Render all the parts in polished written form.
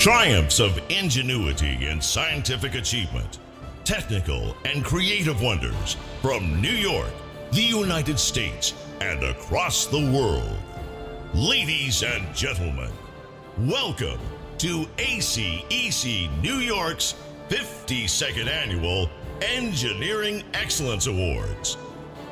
Triumphs of ingenuity and scientific achievement, technical and creative wonders from New York, the United States, and across the world. Ladies and gentlemen, welcome to ACEC New York's 52nd Annual Engineering Excellence Awards.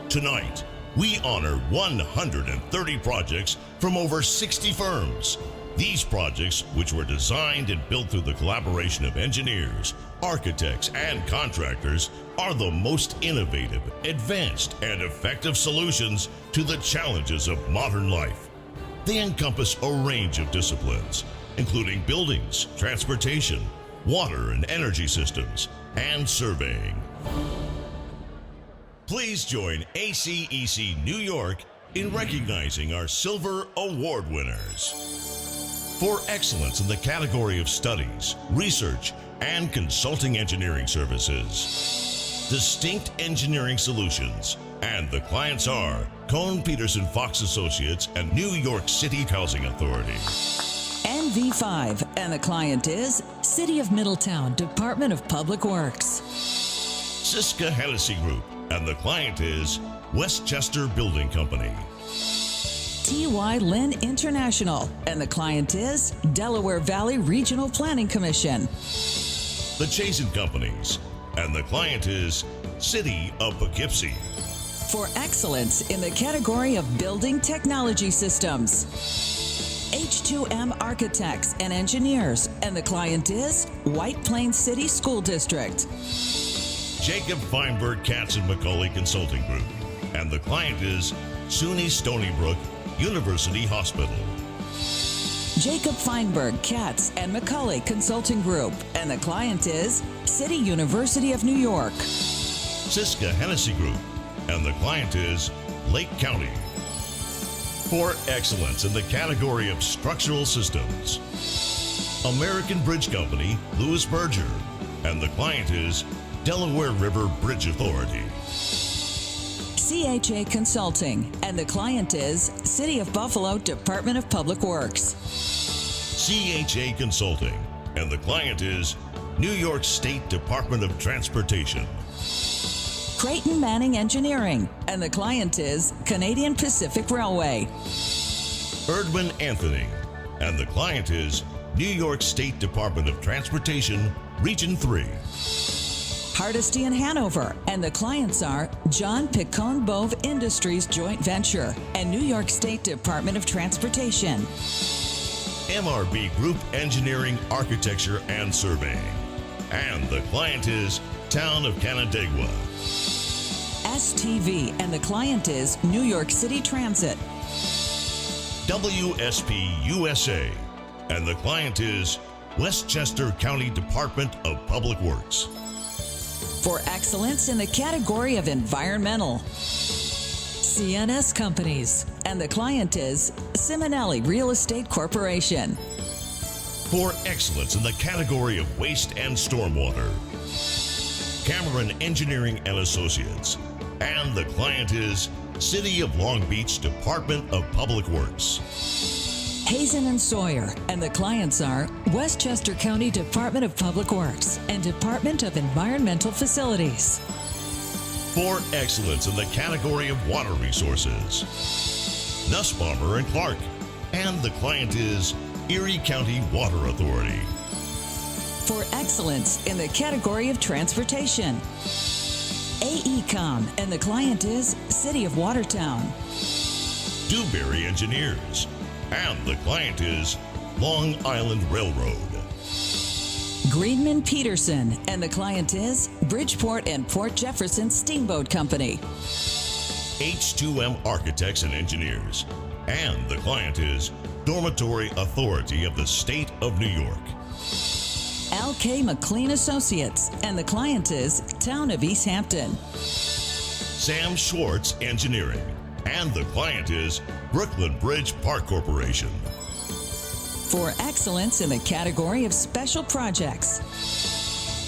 Tonight, we honor 130 projects from over 60 firms. These projects, which were designed and built through the collaboration of engineers, architects, and contractors, are the most innovative, advanced, and effective solutions to the challenges of modern life. They encompass a range of disciplines, including buildings, transportation, water and energy systems, and surveying. Please join ACEC New York in recognizing our Silver Award winners. For excellence in the category of studies, research, and consulting engineering services, distinct engineering solutions, and the clients are Cohn Peterson Fox Associates and New York City Housing Authority. NV5, and the client is City of Middletown Department of Public Works. Siska Hennessy Group, and the client is Westchester Building Company. T.Y. Lynn International, and the client is Delaware Valley Regional Planning Commission. The Chazen Companies, and the client is City of Poughkeepsie. For excellence in the category of building technology systems, H2M Architects and Engineers, and the client is White Plains City School District. Jacob Feinberg Katz and Macaulay Consulting Group, and the client is SUNY Stony Brook University Hospital. Jacob Feinberg Katz and Macaulay Consulting Group, and the client is City University of New York. Siska Hennessy Group, and the client is Lake County. For excellence in the category of structural systems, American Bridge Company, Louis Berger, and the client is Delaware River Bridge Authority. CHA Consulting, and the client is City of Buffalo Department of Public Works. CHA Consulting, and the client is New York State Department of Transportation. Creighton Manning Engineering, and the client is Canadian Pacific Railway. Erdman Anthony, and the client is New York State Department of Transportation, Region 3. Hardesty and Hanover, and the clients are John Picon Bove Industries Joint Venture and New York State Department of Transportation. MRB Group Engineering, Architecture, and Surveying, and the client is Town of Canandaigua. STV, and the client is New York City Transit. WSP USA, and the client is Westchester County Department of Public Works. For excellence in the category of environmental, CNS Companies, and the client is Simonelli Real Estate Corporation. For excellence in the category of waste and stormwater, Cameron Engineering and Associates, and the client is City of Long Beach Department of Public Works. Hazen and Sawyer, and the clients are Westchester County Department of Public Works and Department of Environmental Facilities. For excellence in the category of water resources, Nussbaumer and Clark, and the client is Erie County Water Authority. For excellence in the category of transportation, AECOM, and the client is City of Watertown. Dewberry Engineers, and the client is Long Island Railroad. Greenman Peterson, and the client is Bridgeport and Port Jefferson Steamboat Company. H2M Architects and Engineers, and the client is Dormitory Authority of the State of New York. L.K. McLean Associates, and the client is Town of East Hampton. Sam Schwartz Engineering, and the client is Brooklyn Bridge Park Corporation. For excellence in the category of special projects,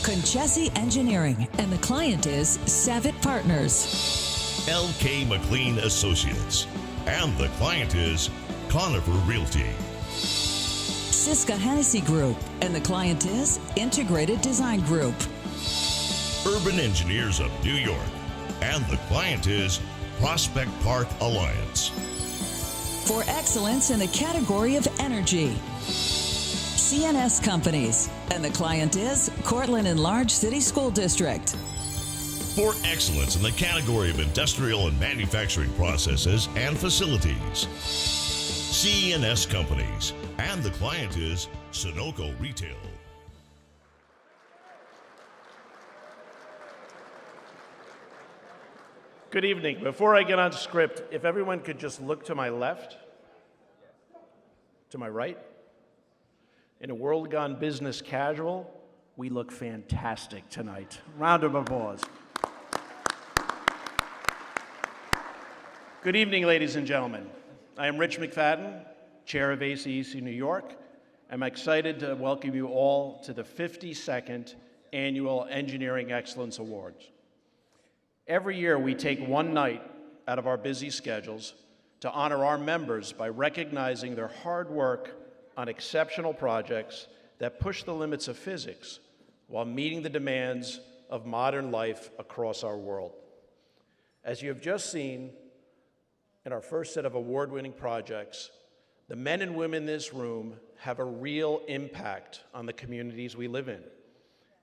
Conchesi Engineering, and the client is Savitt Partners. L.K. McLean Associates, and the client is Conifer Realty. Siska Hennessy Group, and the client is Integrated Design Group. Urban Engineers of New York, and the client is Prospect Park Alliance. For excellence in the category of energy, CNS Companies, and the client is Cortland Enlarged City School District. For excellence in the category of industrial and manufacturing processes and facilities, CNS Companies, and the client is Sunoco Retail. Good evening. Before I get on script, if everyone could just look to my left, to my right. In a world gone business casual, we look fantastic tonight. Round of applause. Good evening, ladies and gentlemen. I am Rich McFadden, Chair of ACEC New York. I'm excited to welcome you all to the 52nd Annual Engineering Excellence Awards. Every year, we take one night out of our busy schedules to honor our members by recognizing their hard work on exceptional projects that push the limits of physics while meeting the demands of modern life across our world. As you have just seen in our first set of award-winning projects, the men and women in this room have a real impact on the communities we live in.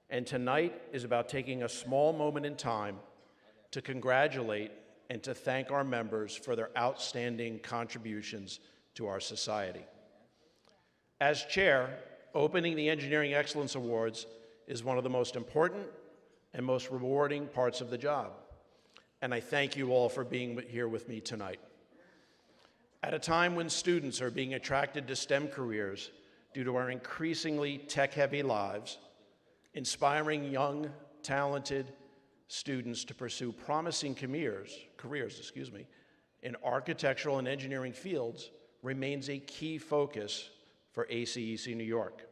And tonight is about taking a small moment in time to congratulate and to thank our members for their outstanding contributions to our society. As chair, opening the Engineering Excellence Awards is one of the most important and most rewarding parts of the job. And I thank you all for being here with me tonight. At a time when students are being attracted to STEM careers due to our increasingly tech-heavy lives, inspiring young, talented students to pursue promising careers in architectural and engineering fields remains a key focus for ACEC New York.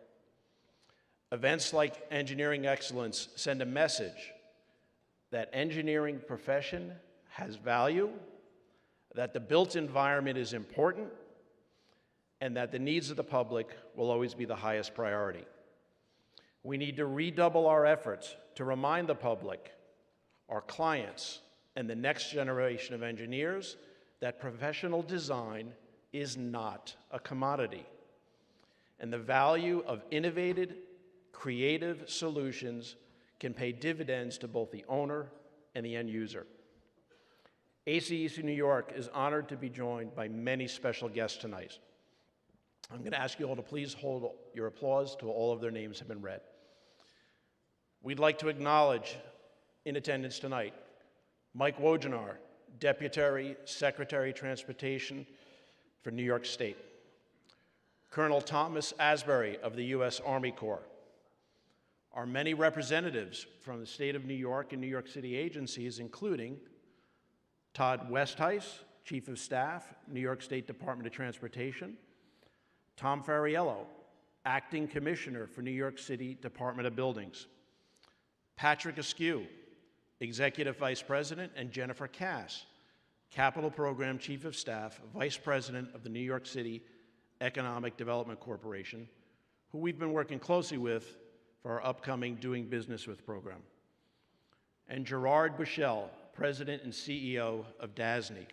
Events like Engineering Excellence send a message that engineering profession has value, that the built environment is important, and that the needs of the public will always be the highest priority. We need to redouble our efforts to remind the public, our clients, and the next generation of engineers that professional design is not a commodity, and the value of innovative, creative solutions can pay dividends to both the owner and the end user. ACEC New York is honored to be joined by many special guests tonight. I'm going to ask you all to please hold your applause till all of their names have been read. We'd like to acknowledge in attendance tonight Mike Wojanar, Deputy Secretary Transportation for New York State. Colonel Thomas Asbury of the U.S. Army Corps. Our many representatives from the state of New York and New York City agencies, including Todd Westheis, Chief of Staff, New York State Department of Transportation. Tom Farriello, Acting Commissioner for New York City Department of Buildings. Patrick Askew, Executive Vice President, and Jennifer Cass, Capital Program Chief of Staff, Vice President of the New York City Economic Development Corporation, who we've been working closely with for our upcoming Doing Business With program. And Gerard Bushell, President and CEO of DASNY.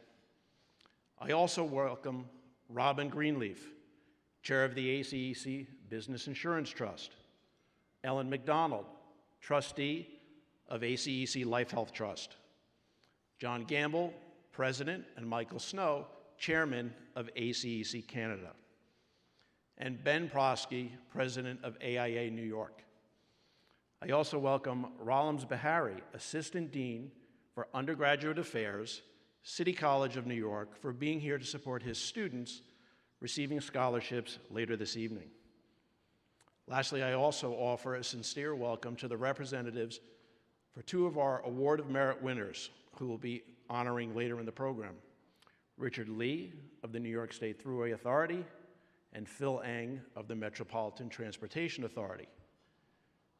I also welcome Robin Greenleaf, Chair of the ACEC Business Insurance Trust. Ellen McDonald, Trustee of ACEC Life Health Trust. John Gamble, President, and Michael Snow, Chairman of ACEC Canada. And Ben Prosky, President of AIA New York. I also welcome Rollins Bahari, Assistant Dean for Undergraduate Affairs, City College of New York, for being here to support his students receiving scholarships later this evening. Lastly, I also offer a sincere welcome to the representatives for two of our Award of Merit winners who will be honoring later in the program. Richard Lee of the New York State Thruway Authority and Phil Eng of the Metropolitan Transportation Authority.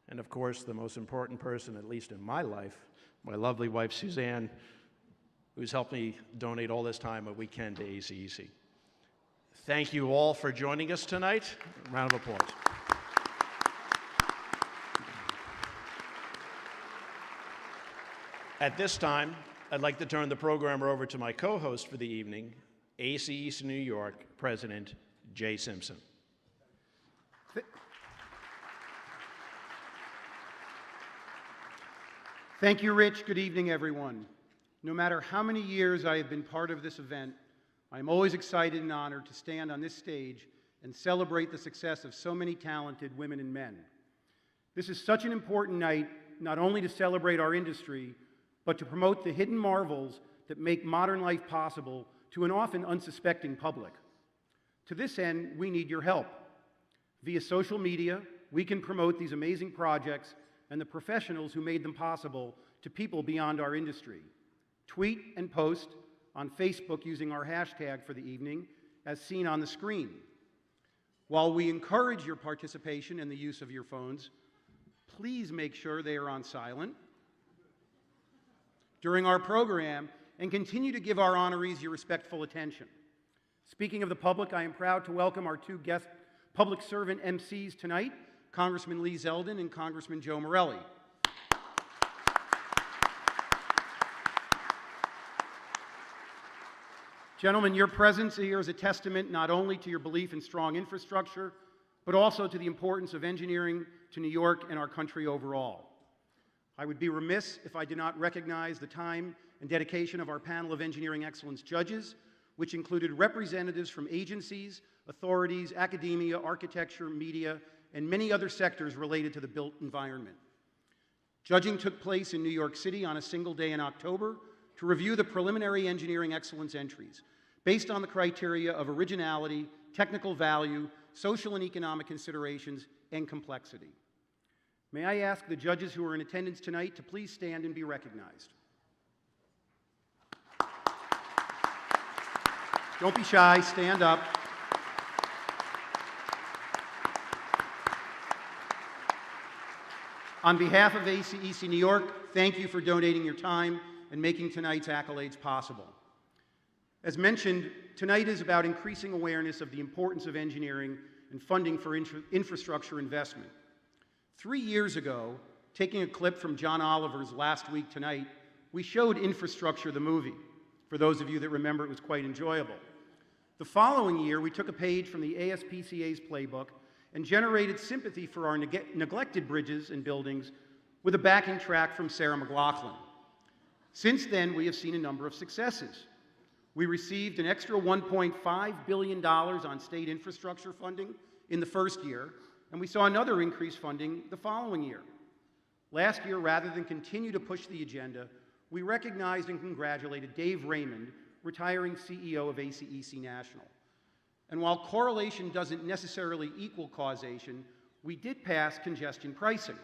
And of course, the most important person, at least in my life, my lovely wife, Suzanne, who's helped me donate all this time that we can to ACEC. Thank you all for joining us tonight. Round of applause. At this time, I'd like to turn the program over to my co-host for the evening, ACEC New York President Jay Simpson. Thank you, Rich. Good evening, everyone. No matter how many years I have been part of this event, I am always excited and honored to stand on this stage and celebrate the success of so many talented women and men. This is such an important night, not only to celebrate our industry, but to promote the hidden marvels that make modern life possible to an often unsuspecting public. To this end, we need your help. Via social media, we can promote these amazing projects and the professionals who made them possible to people beyond our industry. Tweet and post on Facebook using our hashtag for the evening, as seen on the screen. While we encourage your participation and the use of your phones, please make sure they are on silent during our program and continue to give our honorees your respectful attention. Speaking of the public, I am proud to welcome our two guest public servant MCs tonight, Congressman Lee Zeldin and Congressman Joe Morelli. Gentlemen, your presence here is a testament not only to your belief in strong infrastructure, but also to the importance of engineering to New York and our country overall. I would be remiss if I did not recognize the time and dedication of our panel of engineering excellence judges, which included representatives from agencies, authorities, academia, architecture, media, and many other sectors related to the built environment. Judging took place in New York City on a single day in October to review the preliminary engineering excellence entries based on the criteria of originality, technical value, social and economic considerations, and complexity. May I ask the judges who are in attendance tonight to please stand and be recognized. Don't be shy, stand up. On behalf of ACEC New York, thank you for donating your time and making tonight's accolades possible. As mentioned, tonight is about increasing awareness of the importance of engineering and funding for infrastructure investment. 3 years ago, taking a clip from John Oliver's Last Week Tonight, we showed Infrastructure the movie. For those of you that remember, it was quite enjoyable. The following year, we took a page from the ASPCA's playbook and generated sympathy for our neglected bridges and buildings with a backing track from Sarah McLachlan. Since then, we have seen a number of successes. We received an extra $1.5 billion on state infrastructure funding in the first year, and we saw another increased funding the following year. Last year, rather than continue to push the agenda, we recognized and congratulated Dave Raymond, retiring CEO of ACEC National. And while correlation doesn't necessarily equal causation, we did pass congestion pricing.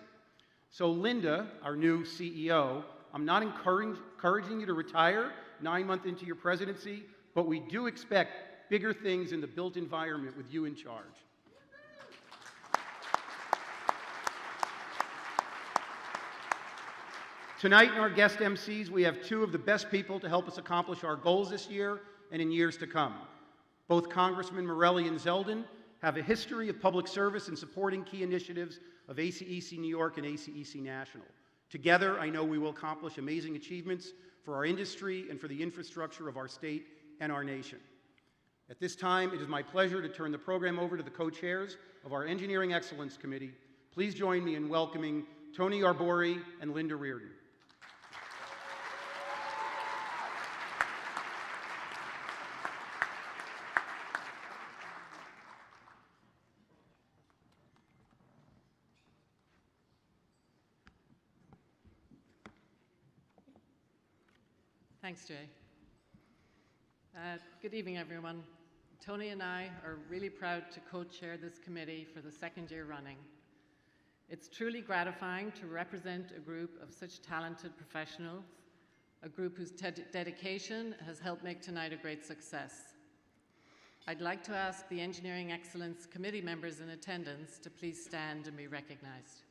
So Linda, our new CEO, I'm not encouraging you to retire 9 months into your presidency, but we do expect bigger things in the built environment with you in charge. Tonight in our guest MCs, we have two of the best people to help us accomplish our goals this year and in years to come. Both Congressmen Morelli and Zeldin have a history of public service and supporting key initiatives of ACEC New York and ACEC National. Together, I know we will accomplish amazing achievements for our industry and for the infrastructure of our state and our nation. At this time, it is my pleasure to turn the program over to the co-chairs of our Engineering Excellence Committee. Please join me in welcoming Tony Arbori and Linda Reardon. Thanks, Jay. Good evening, everyone. Tony and I are really proud to co-chair this committee for the second year running. It's truly gratifying to represent a group of such talented professionals, a group whose dedication has helped make tonight a great success. I'd like to ask the Engineering Excellence Committee members in attendance to please stand and be recognized.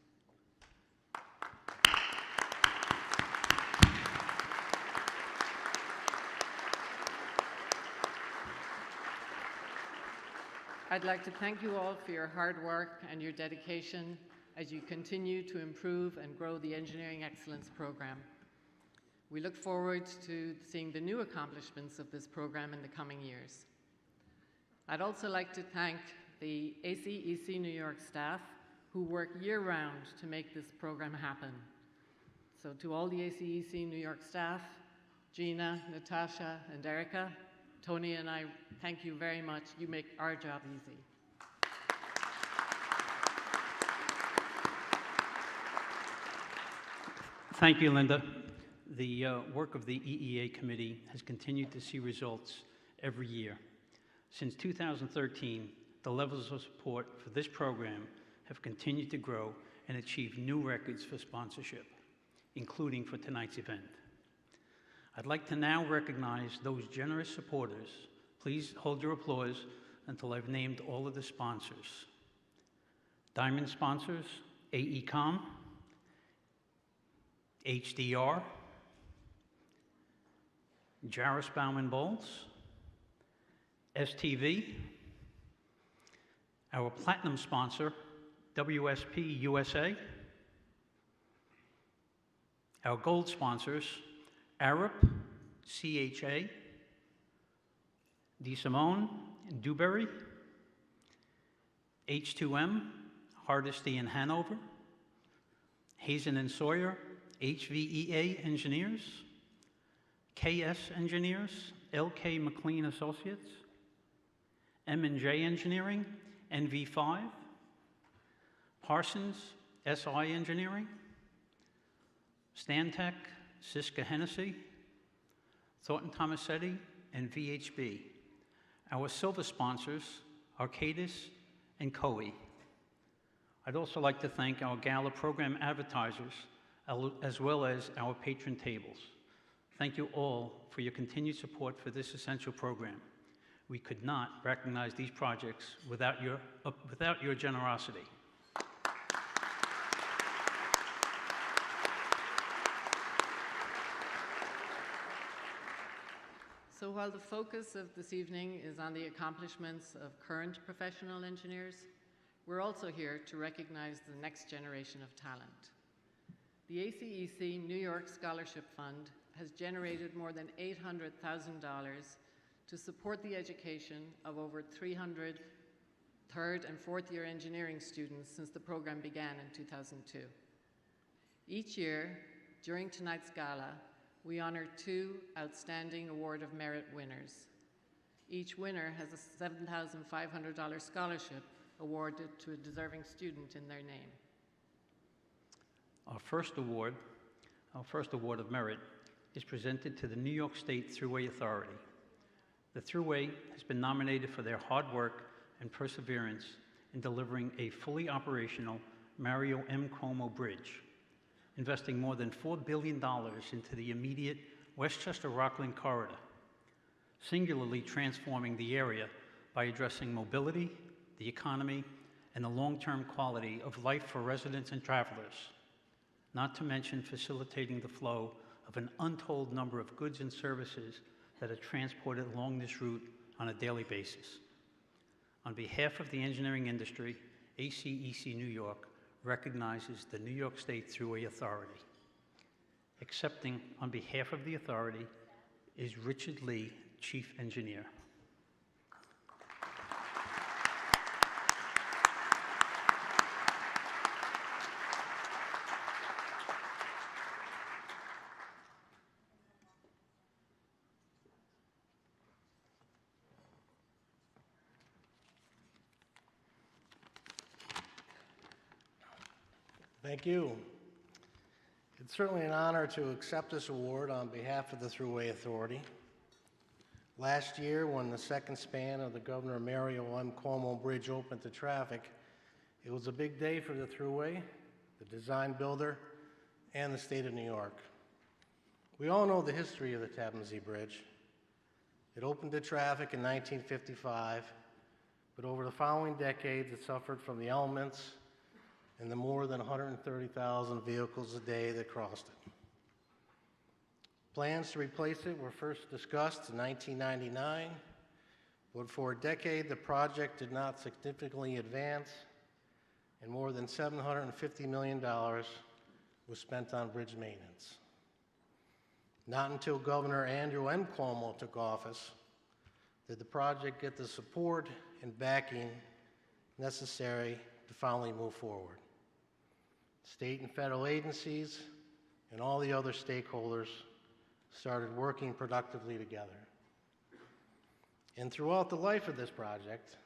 I'd like to thank you all for your hard work and your dedication as you continue to improve and grow the Engineering Excellence Program. We look forward to seeing the new accomplishments of this program in the coming years. I'd also like to thank the ACEC New York staff who work year-round to make this program happen. So to all the ACEC New York staff, Gina, Natasha, and Erica, Tony and I thank you very much. You make our job easy. Thank you, Linda. The work of the EEA committee has continued to see results every year. Since 2013, the levels of support for this program have continued to grow and achieve new records for sponsorship, including for tonight's event. I'd like to now recognize those generous supporters. Please hold your applause until I've named all of the sponsors. Diamond sponsors, AECOM, HDR, Jarris Bauman Bowles, STV, our platinum sponsor, WSP USA, our gold sponsors, Arup, CHA, DeSimone, Dewberry, H2M, Hardesty and Hanover, Hazen and Sawyer, HVEA Engineers, KS Engineers, LK McLean Associates, M&J Engineering, NV5, Parsons, SI Engineering, Stantec, Siska Hennessy, Thornton Tomasetti, and VHB. Our silver sponsors, Arcadis and COE. I'd also like to thank our Gala program advertisers, as well as our patron tables. Thank you all for your continued support for this essential program. We could not recognize these projects without your generosity. So while the focus of this evening is on the accomplishments of current professional engineers, we're also here to recognize the next generation of talent. The ACEC New York Scholarship Fund has generated more than $800,000 to support the education of over 300 third and fourth year engineering students since the program began in 2002. Each year, during tonight's gala, we honor 2 outstanding Award of Merit winners. Each winner has a $7,500 scholarship awarded to a deserving student in their name. Our first award of merit is presented to the New York State Thruway Authority. The Thruway has been nominated for their hard work and perseverance in delivering a fully operational Mario M. Cuomo Bridge, investing more than $4 billion into the immediate Westchester-Rockland corridor, singularly transforming the area by addressing mobility, the economy, and the long-term quality of life for residents and travelers, not to mention facilitating the flow of an untold number of goods and services that are transported along this route on a daily basis. On behalf of the engineering industry, ACEC New York recognizes the New York State Thruway Authority. Accepting on behalf of the authority is Richard Lee, Chief Engineer. Thank you. It's certainly an honor to accept this award on behalf of the Thruway Authority. Last year, when the second span of the Governor Mario M. Cuomo Bridge opened to traffic, it was a big day for the Thruway, the design builder, and the state of New York. We all know the history of the Tappan Zee Bridge. It opened to traffic in 1955, but over the following decades, it suffered from the elements and the more than 130,000 vehicles a day that crossed it. Plans to replace it were first discussed in 1999, But for a decade, the project did not significantly advance, and more than $750 million was spent on bridge maintenance. Not until Governor Andrew M. Cuomo took office did the project get the support and backing necessary to finally move forward. State and federal agencies and all the other stakeholders started working productively together. And throughout the life of this project,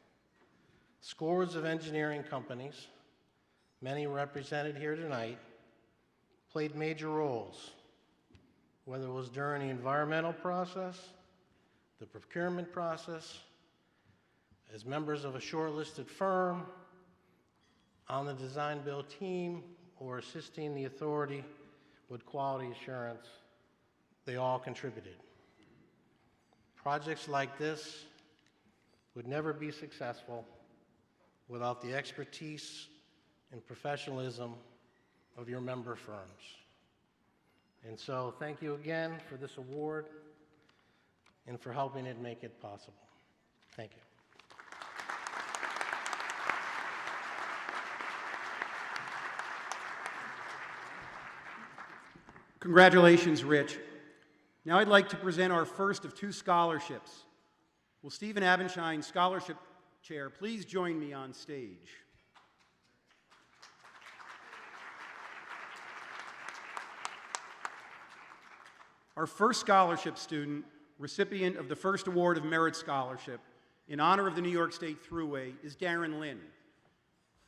scores of engineering companies, many represented here tonight, played major roles, whether it was during the environmental process, the procurement process, as members of a shortlisted firm, on the design-build team, or assisting the authority with quality assurance. They all contributed. Projects like this would never be successful without the expertise and professionalism of your member firms. And so thank you again for this award and for helping it make it possible. Thank you. Congratulations, Rich. Now I'd like to present our first of two scholarships. Will Stephen Abenshein, Scholarship Chair, please join me on stage? Our first scholarship student, recipient of the first Award of Merit Scholarship in honor of the New York State Thruway, is Darren Lynn.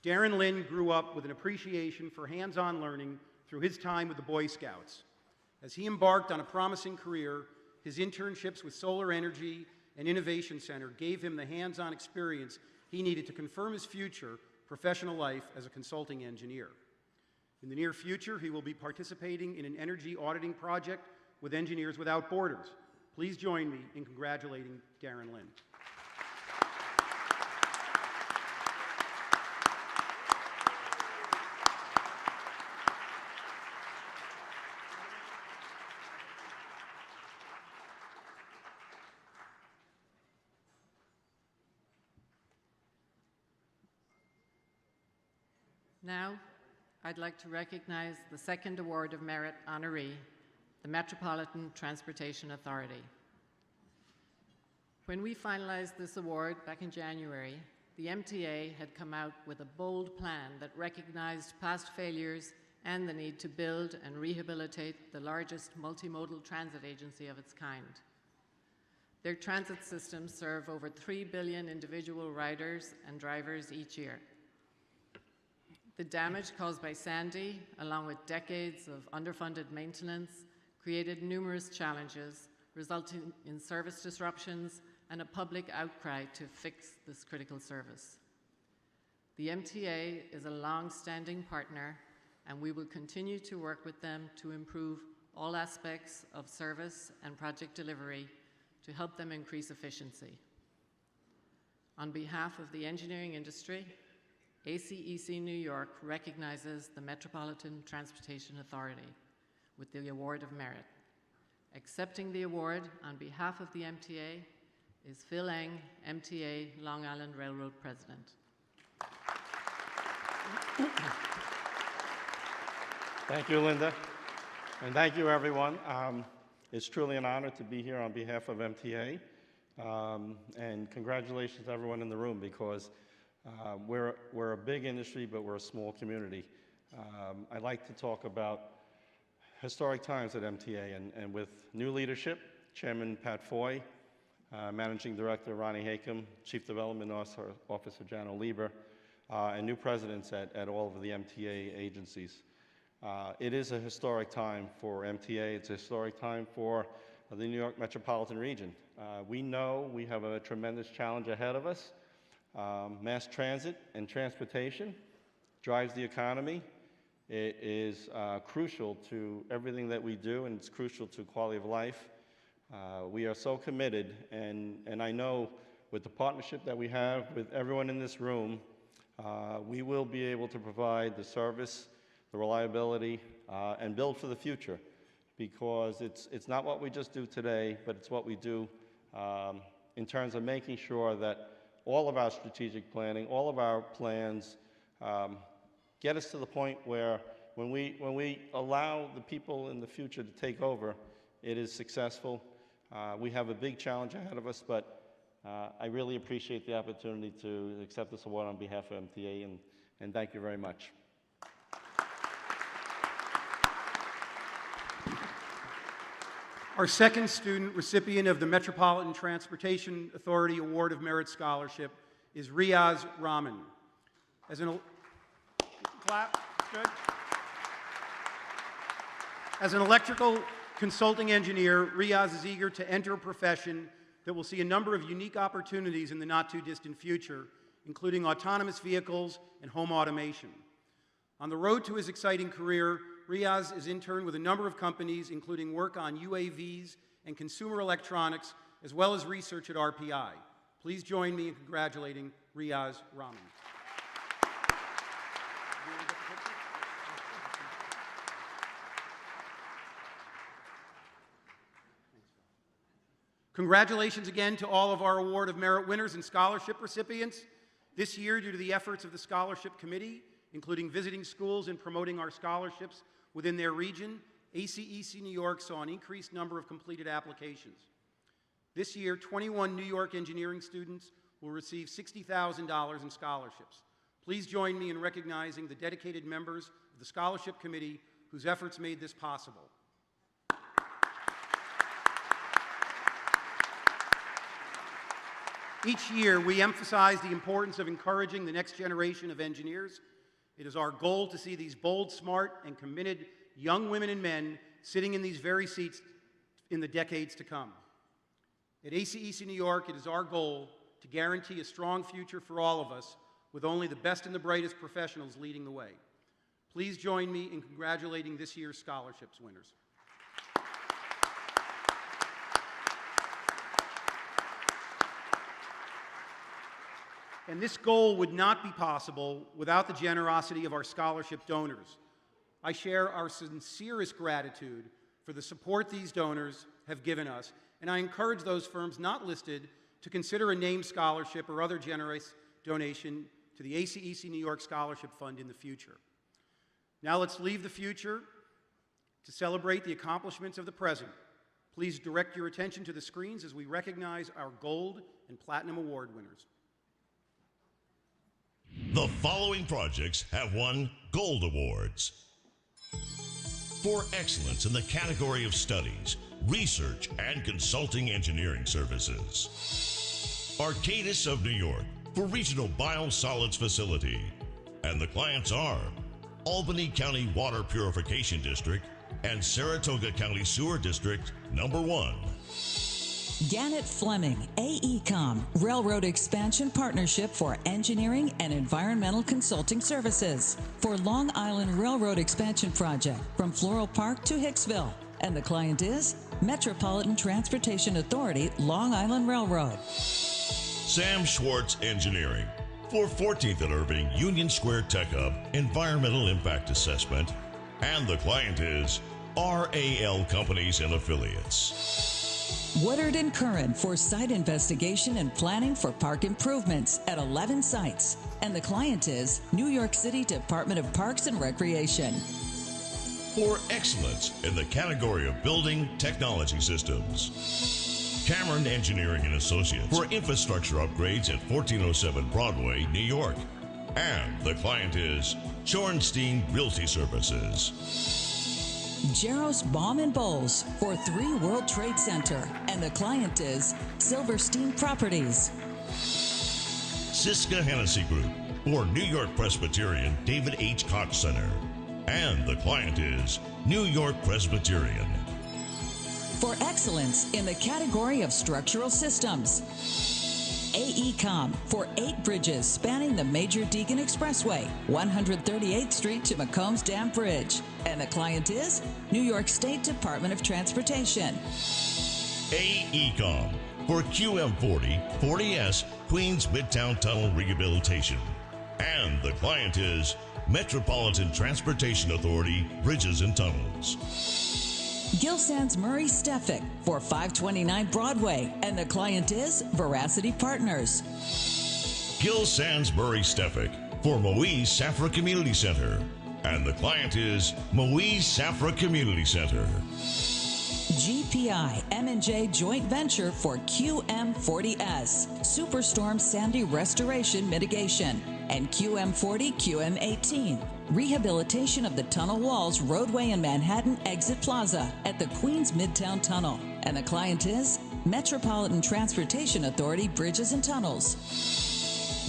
Darren Lynn grew up with an appreciation for hands-on learning through his time with the Boy Scouts. As he embarked on a promising career, his internships with Solar Energy and Innovation Center gave him the hands-on experience he needed to confirm his future professional life as a consulting engineer. In the near future, he will be participating in an energy auditing project with Engineers Without Borders. Please join me in congratulating Darren Lynn. Now, I'd like to recognize the second Award of Merit honoree, the Metropolitan Transportation Authority. When we finalized this award back in January, the MTA had come out with a bold plan that recognized past failures and the need to build and rehabilitate the largest multimodal transit agency of its kind. Their transit systems serve over 3 billion individual riders and drivers each year. The damage caused by Sandy, along with decades of underfunded maintenance, created numerous challenges, resulting in service disruptions and a public outcry to fix this critical service. The MTA is a long-standing partner, and we will continue to work with them to improve all aspects of service and project delivery to help them increase efficiency. On behalf of the engineering industry, ACEC New York recognizes the Metropolitan Transportation Authority with the Award of Merit. Accepting the award on behalf of the MTA is Phil Eng, MTA Long Island Railroad President. Thank you, Linda, and thank you, everyone. It's truly an honor to be here on behalf of MTA, and congratulations to everyone in the room, because we're a big industry, but we're a small community. I'd like to talk about historic times at MTA, and with new leadership, Chairman Pat Foy, Managing Director Ronnie Hakem, Chief Development Officer Jano Lieber, and new presidents at all of the MTA agencies. It is a historic time for MTA. It's a historic time for the New York metropolitan region. We know we have a tremendous challenge ahead of us. Mass transit and transportation drives the economy. It is crucial to everything that we do, and it's crucial to quality of life. We are so committed, and I know with the partnership that we have with everyone in this room, we will be able to provide the service, the reliability, and build for the future, because it's not what we just do today, but it's what we do in terms of making sure that all of our strategic planning, all of our plans get us to the point where when we allow the people in the future to take over, it is successful. We have a big challenge ahead of us, but I really appreciate the opportunity to accept this award on behalf of MTA, and thank you very much. Our second student recipient of the Metropolitan Transportation Authority Award of Merit Scholarship is Riaz Rahman. As an electrical consulting engineer, Riaz is eager to enter a profession that will see a number of unique opportunities in the not-too-distant future, including autonomous vehicles and home automation. On the road to his exciting career, Riaz is interned with a number of companies, including work on UAVs and consumer electronics, as well as research at RPI. Please join me in congratulating Riaz Rahman. Congratulations again to all of our Award of Merit winners and scholarship recipients. This year, due to the efforts of the Scholarship Committee, including visiting schools and promoting our scholarships within their region, ACEC New York saw an increased number of completed applications. This year, 21 New York engineering students will receive $60,000 in scholarships. Please join me in recognizing the dedicated members of the Scholarship Committee whose efforts made this possible. Each year, we emphasize the importance of encouraging the next generation of engineers. It is our goal to see these bold, smart, and committed young women and men sitting in these very seats in the decades to come. At ACEC New York, it is our goal to guarantee a strong future for all of us, with only the best and the brightest professionals leading the way. Please join me in congratulating this year's scholarships winners. And this goal would not be possible without the generosity of our scholarship donors. I share our sincerest gratitude for the support these donors have given us, and I encourage those firms not listed to consider a named scholarship or other generous donation to the ACEC New York Scholarship Fund in the future. Now let's leave the future to celebrate the accomplishments of the present. Please direct your attention to the screens as we recognize our Gold and Platinum Award winners. The following projects have won Gold Awards for excellence in the category of studies, research, and consulting engineering services. Arcadis of New York for Regional Biosolids Facility, and the clients are Albany County Water Purification District and Saratoga County Sewer District number 1. Gannett Fleming, AECOM, Railroad Expansion Partnership for Engineering and Environmental Consulting Services for Long Island Railroad Expansion Project from Floral Park to Hicksville. And the client is Metropolitan Transportation Authority, Long Island Railroad. Sam Schwartz Engineering for 14th and Irving Union Square Tech Hub Environmental Impact Assessment. And the client is RAL Companies and Affiliates. Woodard and Curran for site investigation and planning for park improvements at 11 sites. And the client is New York City Department of Parks and Recreation. For excellence in the category of building technology systems, Cameron Engineering and Associates for infrastructure upgrades at 1407 Broadway, New York. And the client is Shorenstein Realty Services. Jaros Baum and Bowles for 3 World Trade Center, and the client is Silverstein Properties. Siska Hennessy Group for New York Presbyterian David H. Koch Center, and the client is New York Presbyterian. For excellence in the category of structural systems, AECOM for 8 bridges spanning the Major Deacon Expressway, 138th Street to McCombs Dam Bridge. And the client is New York State Department of Transportation. AECOM for QM40 40S Queens Midtown Tunnel Rehabilitation. And the client is Metropolitan Transportation Authority Bridges and Tunnels. Gilsan's Murray Stefik for 529 Broadway, and the client is Veracity Partners. Gil Sands Murray Stefik for Moise Safra Community Center, and the client is Moise Safra Community Center. GPI M&J Joint Venture for QM40S, Superstorm Sandy Restoration Mitigation, and QM40 QM18, rehabilitation of the tunnel walls roadway in Manhattan Exit Plaza at the Queens Midtown Tunnel. And the client is Metropolitan Transportation Authority Bridges and Tunnels.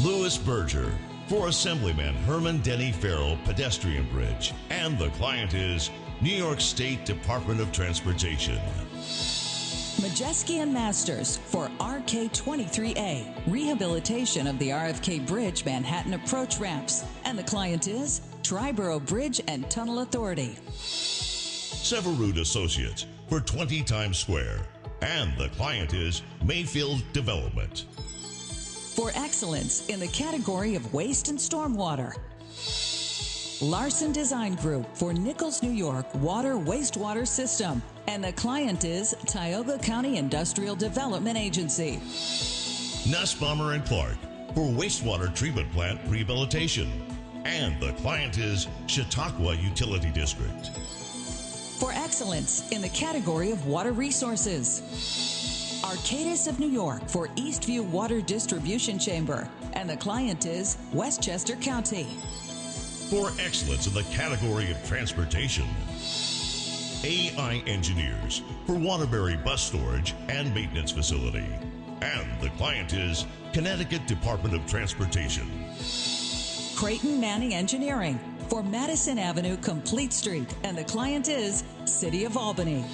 Louis Berger for Assemblyman Herman Denny Farrell Pedestrian Bridge, and the client is New York State Department of Transportation. Majeski and Masters for RK23A, rehabilitation of the RFK Bridge Manhattan approach ramps, and the client is Triborough Bridge and Tunnel Authority. Severud Associates for 20 Times Square, and the client is Mayfield Development. For excellence in the category of waste and stormwater, Larson Design Group for Nichols, New York Water Wastewater System, and the client is Tioga County Industrial Development Agency. Nussbaumer and Clark for Wastewater Treatment Plant Rehabilitation, and the client is Chautauqua Utility District. For excellence in the category of water resources, Arcadis of New York for Eastview Water Distribution Chamber, and the client is Westchester County. For excellence in the category of transportation, AI Engineers for Waterbury Bus Storage and Maintenance Facility, and the client is Connecticut Department of Transportation. Creighton Manning Engineering for Madison Avenue Complete Street, and the client is City of Albany.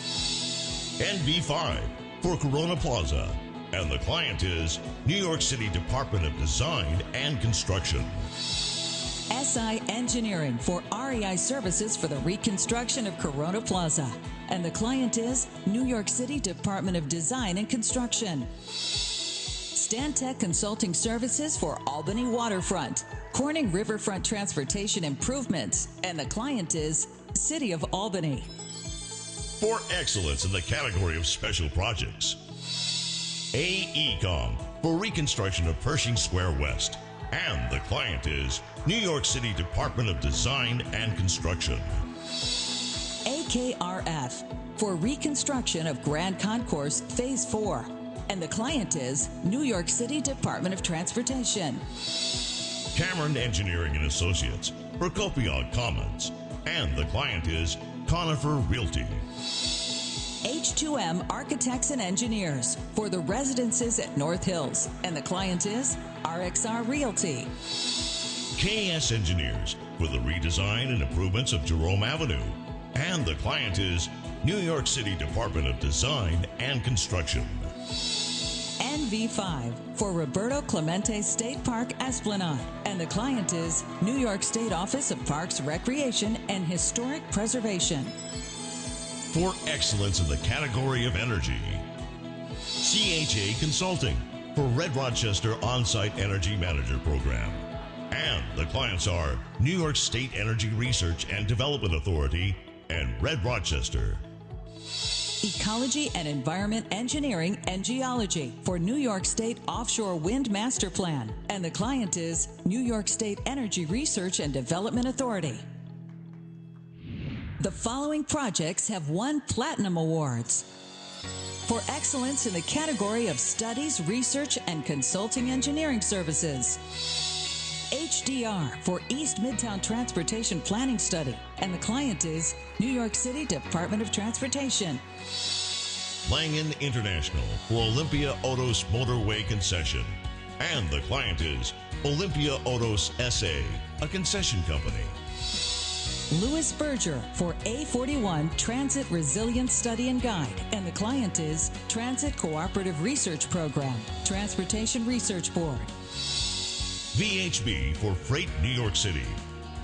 NV5 for Corona Plaza, and the client is New York City Department of Design and Construction. SI Engineering for REI Services for the reconstruction of Corona Plaza, and the client is New York City Department of Design and Construction. Stantec Consulting Services for Albany Waterfront, Corning Riverfront Transportation Improvements, and the client is City of Albany. For excellence in the category of special projects, AECOM for reconstruction of Pershing Square West, and the client is New York City Department of Design and Construction. AKRF for reconstruction of Grand Concourse Phase 4, and the client is New York City Department of Transportation. Cameron Engineering and Associates for Copiague Commons, and the client is Conifer Realty. H2M Architects and Engineers for the residences at North Hills, and the client is RXR Realty. KS Engineers for the redesign and improvements of Jerome Avenue, and the client is New York City Department of Design and Construction. NV5 for Roberto Clemente State Park Esplanade, and the client is New York State Office of Parks, Recreation, and Historic Preservation. For excellence in the category of energy, CHA Consulting for Red Rochester On-Site Energy Manager Program, and the clients are New York State Energy Research and Development Authority and Red Rochester. Ecology and Environment Engineering and Geology for New York State Offshore Wind Master Plan, and the client is New York State Energy Research and Development Authority. The following projects have won Platinum Awards for excellence in the category of Studies, Research, and Consulting Engineering Services. HDR for East Midtown Transportation Planning Study, and the client is New York City Department of Transportation. Langen International for Olympia Otos Motorway Concession, and the client is Olympia Otos SA, a concession company. Louis Berger for A41 Transit Resilience Study and Guide, and the client is Transit Cooperative Research Program, Transportation Research Board. VHB for Freight New York City,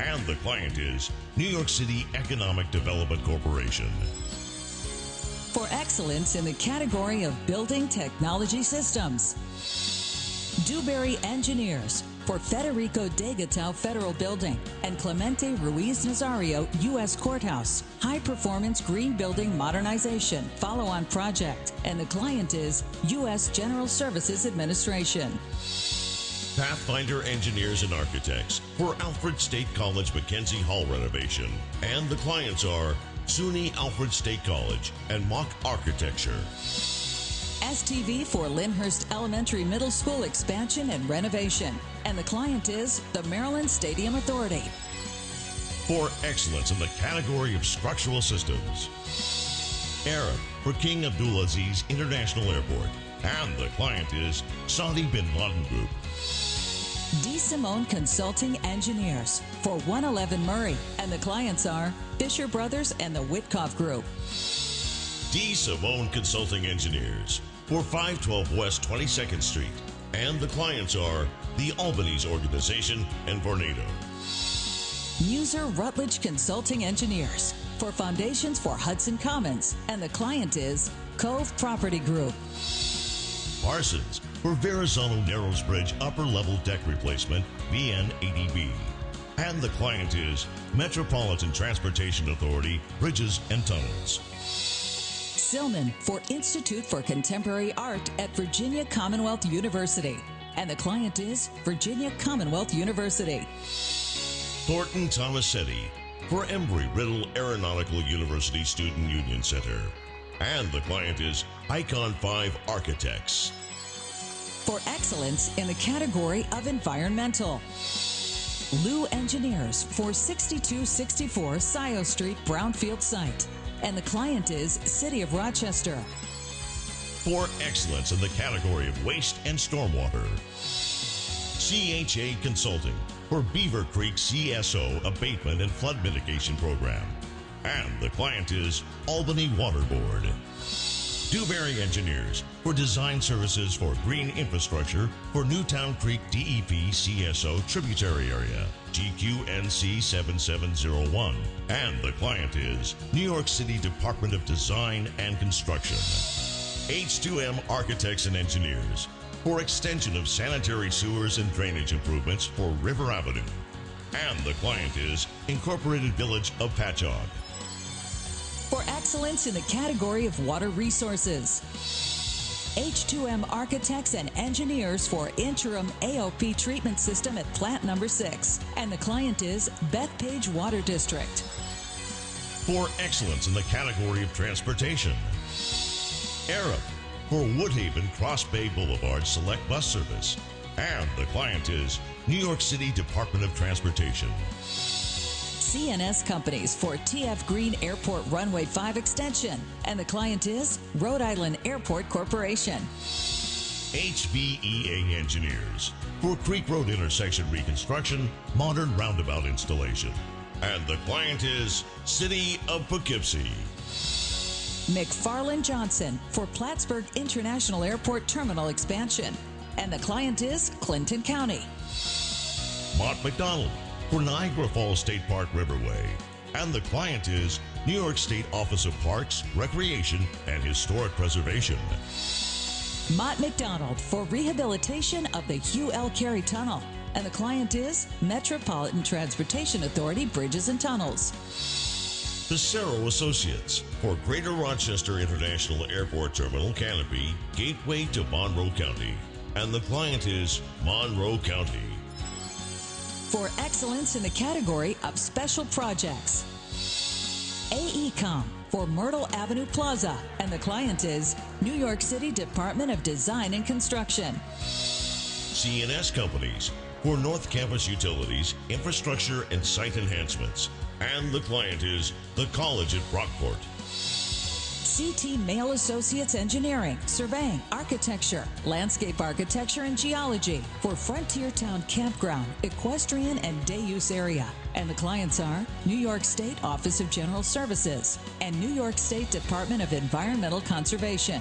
and the client is New York City Economic Development Corporation. For excellence in the category of Building Technology Systems, Dewberry Engineers for Federico de Gatao Federal Building and Clemente Ruiz Nazario U.S. Courthouse. High Performance Green Building Modernization follow-on project. And the client is U.S. General Services Administration. Pathfinder Engineers and Architects for Alfred State College Mackenzie Hall renovation. And the clients are SUNY Alfred State College and Mock Architecture. STV for Lyndhurst Elementary Middle School expansion and renovation. And the client is the Maryland Stadium Authority. For excellence in the category of structural systems, Arab for King Abdulaziz International Airport. And the client is Saudi bin Laden Group. D. Simone Consulting Engineers for 111 Murray. And the clients are Fisher Brothers and the Witkoff Group. D. Simone Consulting Engineers for 512 West 22nd Street. And the clients are the Albany's Organization and Vornado. Muser Rutledge Consulting Engineers for foundations for Hudson Commons. And the client is Cove Property Group. Parsons for Verrazano Narrows Bridge Upper Level Deck Replacement, VN-ADB. And the client is Metropolitan Transportation Authority, Bridges and Tunnels. Silman for Institute for Contemporary Art at Virginia Commonwealth University. And the client is Virginia Commonwealth University. Thornton Tomasetti for Embry-Riddle Aeronautical University Student Union Center. And the client is Icon 5 Architects. For excellence in the category of environmental, Lou Engineers for 6264 Scioto Street Brownfield site. And the client is City of Rochester. For excellence in the category of waste and stormwater, CHA Consulting for Beaver Creek CSO Abatement and Flood Mitigation Program. And the client is Albany Water Board. Dewberry Engineers for design services for green infrastructure for Newtown Creek DEP CSO tributary area, GQNC 7701. And the client is New York City Department of Design and Construction. H2M Architects and Engineers for extension of sanitary sewers and drainage improvements for River Avenue. And the client is Incorporated Village of Patchogue. For excellence in the category of water resources, H2M Architects and Engineers for interim AOP treatment system at plant number 6. And the client is Bethpage Water District. For excellence in the category of transportation, Arab for Woodhaven Cross Bay Boulevard Select Bus Service. And the client is New York City Department of Transportation. CNS Companies for TF Green Airport Runway 5 extension. And the client is Rhode Island Airport Corporation. HVEA Engineers for Creek Road Intersection Reconstruction, Modern Roundabout Installation. And the client is City of Poughkeepsie. McFarland Johnson for Plattsburgh International Airport Terminal expansion. And the client is Clinton County. Mott McDonald for Niagara Falls State Park Riverway. And the client is New York State Office of Parks, Recreation, and Historic Preservation. Mott McDonald for rehabilitation of the Hugh L. Carey Tunnel. And the client is Metropolitan Transportation Authority, Bridges and Tunnels. Cicero Associates for Greater Rochester International Airport Terminal Canopy, Gateway to Monroe County. And the client is Monroe County. For excellence in the category of special projects, AECOM for Myrtle Avenue Plaza. And the client is New York City Department of Design and Construction. CNS Companies for North Campus Utilities, Infrastructure, and Site Enhancements. And the client is the College at Brockport. CT Mail Associates Engineering, Surveying, Architecture, Landscape Architecture, and Geology for Frontier Town Campground, Equestrian, and Day Use Area. And the clients are New York State Office of General Services and New York State Department of Environmental Conservation.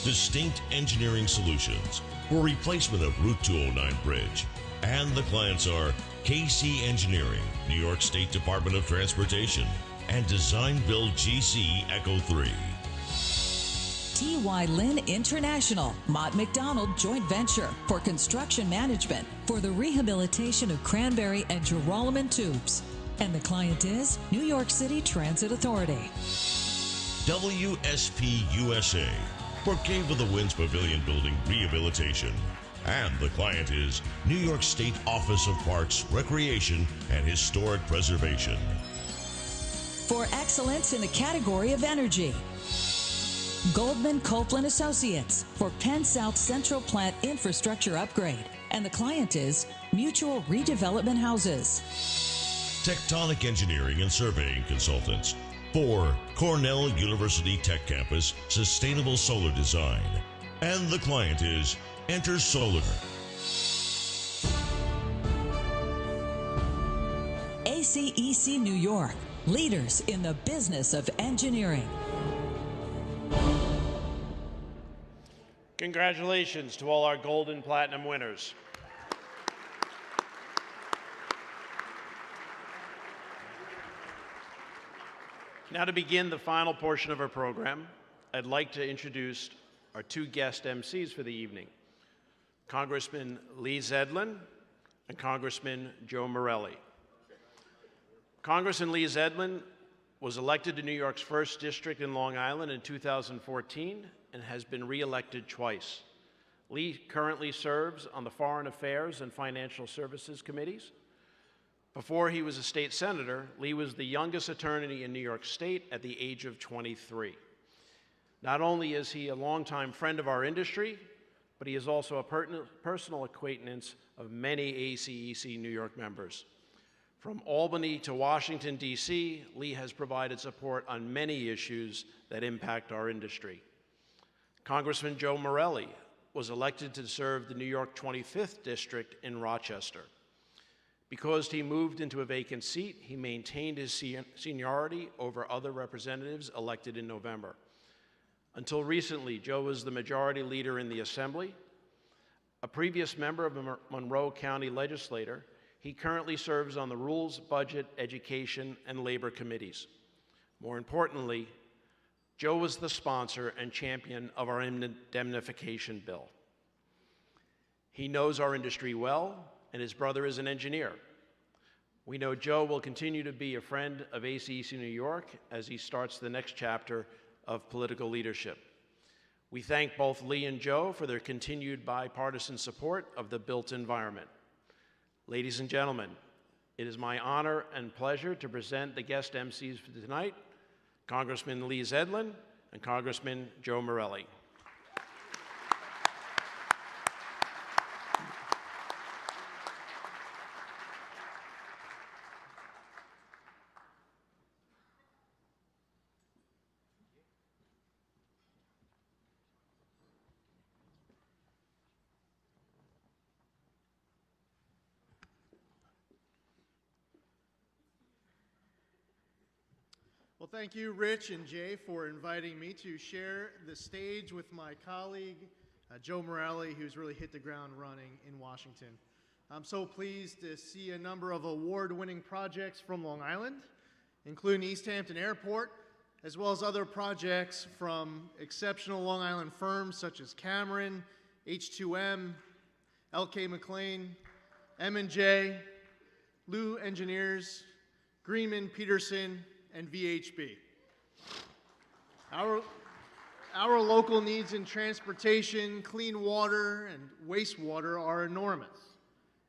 Distinct Engineering Solutions for replacement of Route 209 Bridge. And the clients are KC Engineering, New York State Department of Transportation, and Design Build GC Echo 3. T.Y. Lin International, Mott McDonald Joint Venture for construction management for the rehabilitation of Cranberry and Joralemon tubes. And the client is New York City Transit Authority. WSP USA for Cave of the Winds Pavilion Building rehabilitation. And the client is New York State Office of Parks, Recreation, and Historic Preservation. For excellence in the category of energy, Goldman Copeland Associates for Penn South Central Plant infrastructure upgrade. And the client is Mutual Redevelopment Houses. Tectonic Engineering and Surveying Consultants for Cornell University Tech Campus Sustainable Solar Design. And the client is Enter Solar. ACEC New York, leaders in the business of engineering. Congratulations to all our gold and platinum winners. Now, to begin the final portion of our program, I'd like to introduce our two guest MCs for the evening, Congressman Lee Zedlin and Congressman Joe Morelli. Congressman Lee Zedlin was elected to New York's 1st District in Long Island in 2014 and has been re-elected twice. Lee currently serves on the Foreign Affairs and Financial Services Committees. Before he was a state senator, Lee was the youngest attorney in New York State at the age of 23. Not only is he a longtime friend of our industry, but he is also a personal acquaintance of many ACEC New York members. From Albany to Washington, D.C., Lee has provided support on many issues that impact our industry. Congressman Joe Morelli was elected to serve the New York 25th District in Rochester. Because he moved into a vacant seat, he maintained his seniority over other representatives elected in November. Until recently, Joe was the majority leader in the Assembly. A previous member of the Monroe County Legislature, he currently serves on the Rules, Budget, Education, and Labor Committees. More importantly, Joe was the sponsor and champion of our indemnification bill. He knows our industry well, and his brother is an engineer. We know Joe will continue to be a friend of ACEC New York as he starts the next chapter of political leadership. We thank both Lee and Joe for their continued bipartisan support of the built environment. Ladies and gentlemen, it is my honor and pleasure to present the guest MCs for tonight, Congressman Lee Zedlin and Congressman Joe Morelli. Well, thank you, Rich and Jay, for inviting me to share the stage with my colleague, Joe Morelli, who's really hit the ground running in Washington. I'm so pleased to see a number of award-winning projects from Long Island, including East Hampton Airport, as well as other projects from exceptional Long Island firms such as Cameron, H2M, LK McLean, M&J, Lou Engineers, Greenman Peterson, and VHB. Our local needs in transportation, clean water, and wastewater are enormous.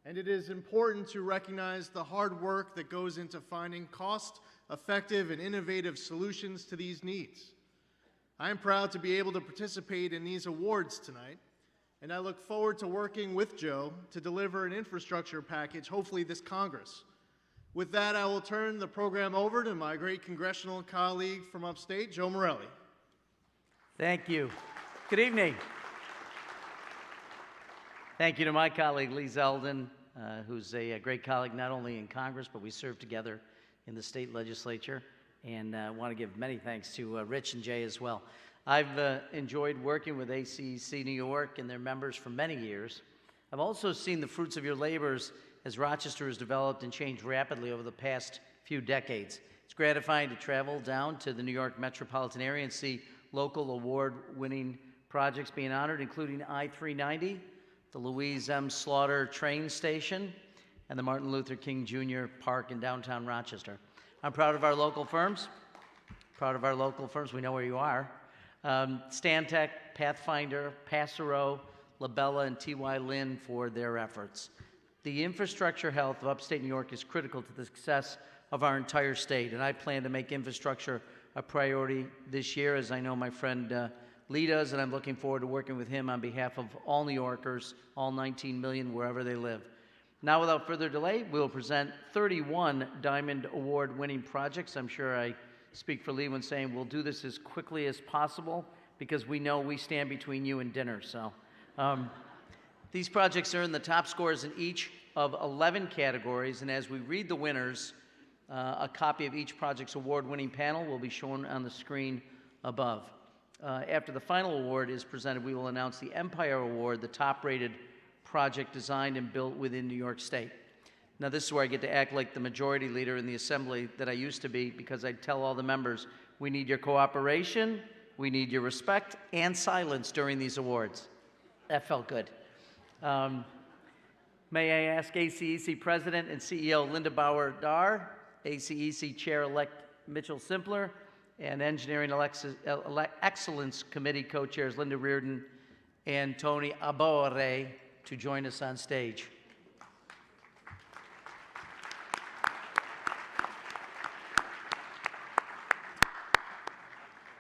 And it is important to recognize the hard work that goes into finding cost-effective and innovative solutions to these needs. I am proud to be able to participate in these awards tonight, and I look forward to working with Joe to deliver an infrastructure package, hopefully this Congress. With that, I will turn the program over to my great congressional colleague from upstate, Joe Morelli. Thank you. Good evening. Thank you to my colleague, Lee Zeldin, who's a great colleague not only in Congress, but we serve together in the state legislature. And I want to give many thanks to Rich and Jay as well. I've enjoyed working with ACEC New York and their members for many years. I've also seen the fruits of your labors as Rochester has developed and changed rapidly over the past few decades. It's gratifying to travel down to the New York metropolitan area and see local award-winning projects being honored, including I-390, the Louise M. Slaughter train station, and the Martin Luther King Jr. Park in downtown Rochester. I'm proud of our local firms. We know where you are. Stantec, Pathfinder, Passero, Labella, and T.Y. Lin for their efforts. The infrastructure health of upstate New York is critical to the success of our entire state, and I plan to make infrastructure a priority this year, as I know my friend Lee does, and I'm looking forward to working with him on behalf of all New Yorkers, all 19 million, wherever they live. Now, without further delay, we will present 31 Diamond Award-winning projects. I'm sure I speak for Lee when saying we'll do this as quickly as possible because we know we stand between you and dinner. So these projects earned the top scores in each of 11 categories, and as we read the winners, a copy of each project's award-winning panel will be shown on the screen above. After the final award is presented, we will announce the Empire Award, the top-rated project designed and built within New York State. Now, this is where I get to act like the majority leader in the assembly that I used to be, because I tell all the members, we need your cooperation, we need your respect, and silence during these awards. That felt good. May I ask ACEC President and CEO Linda Bauer-Dar, ACEC Chair-elect Mitchell Simpler, and Engineering Excellence Committee co-chairs Linda Reardon and Tony Abore to join us on stage.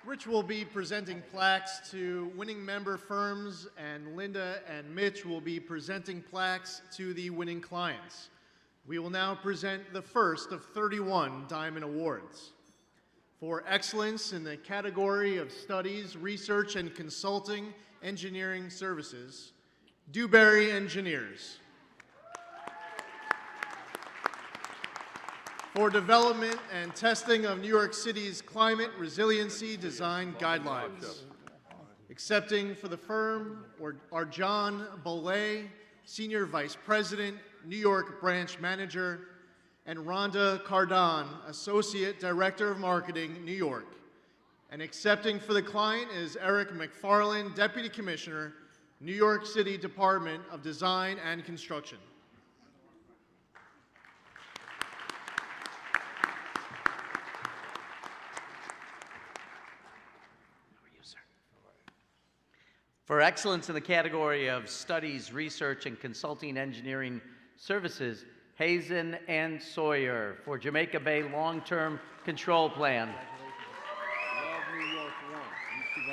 Rich will be presenting plaques to winning member firms, and Linda and Mitch will be presenting plaques to the winning clients. We will now present the first of 31 Diamond Awards. For excellence in the category of Studies, Research, and Consulting Engineering Services, Dewberry Engineers. For development and testing of New York City's climate resiliency design guidelines. Accepting for the firm are John Bollé, Senior Vice President, New York Branch Manager, and Rhonda Cardon, Associate Director of Marketing, New York. And accepting for the client is Eric McFarland, Deputy Commissioner, New York City Department of Design and Construction. For excellence in the category of Studies, Research, and Consulting Engineering Services, Hazen and Sawyer for Jamaica Bay Long-Term Control Plan.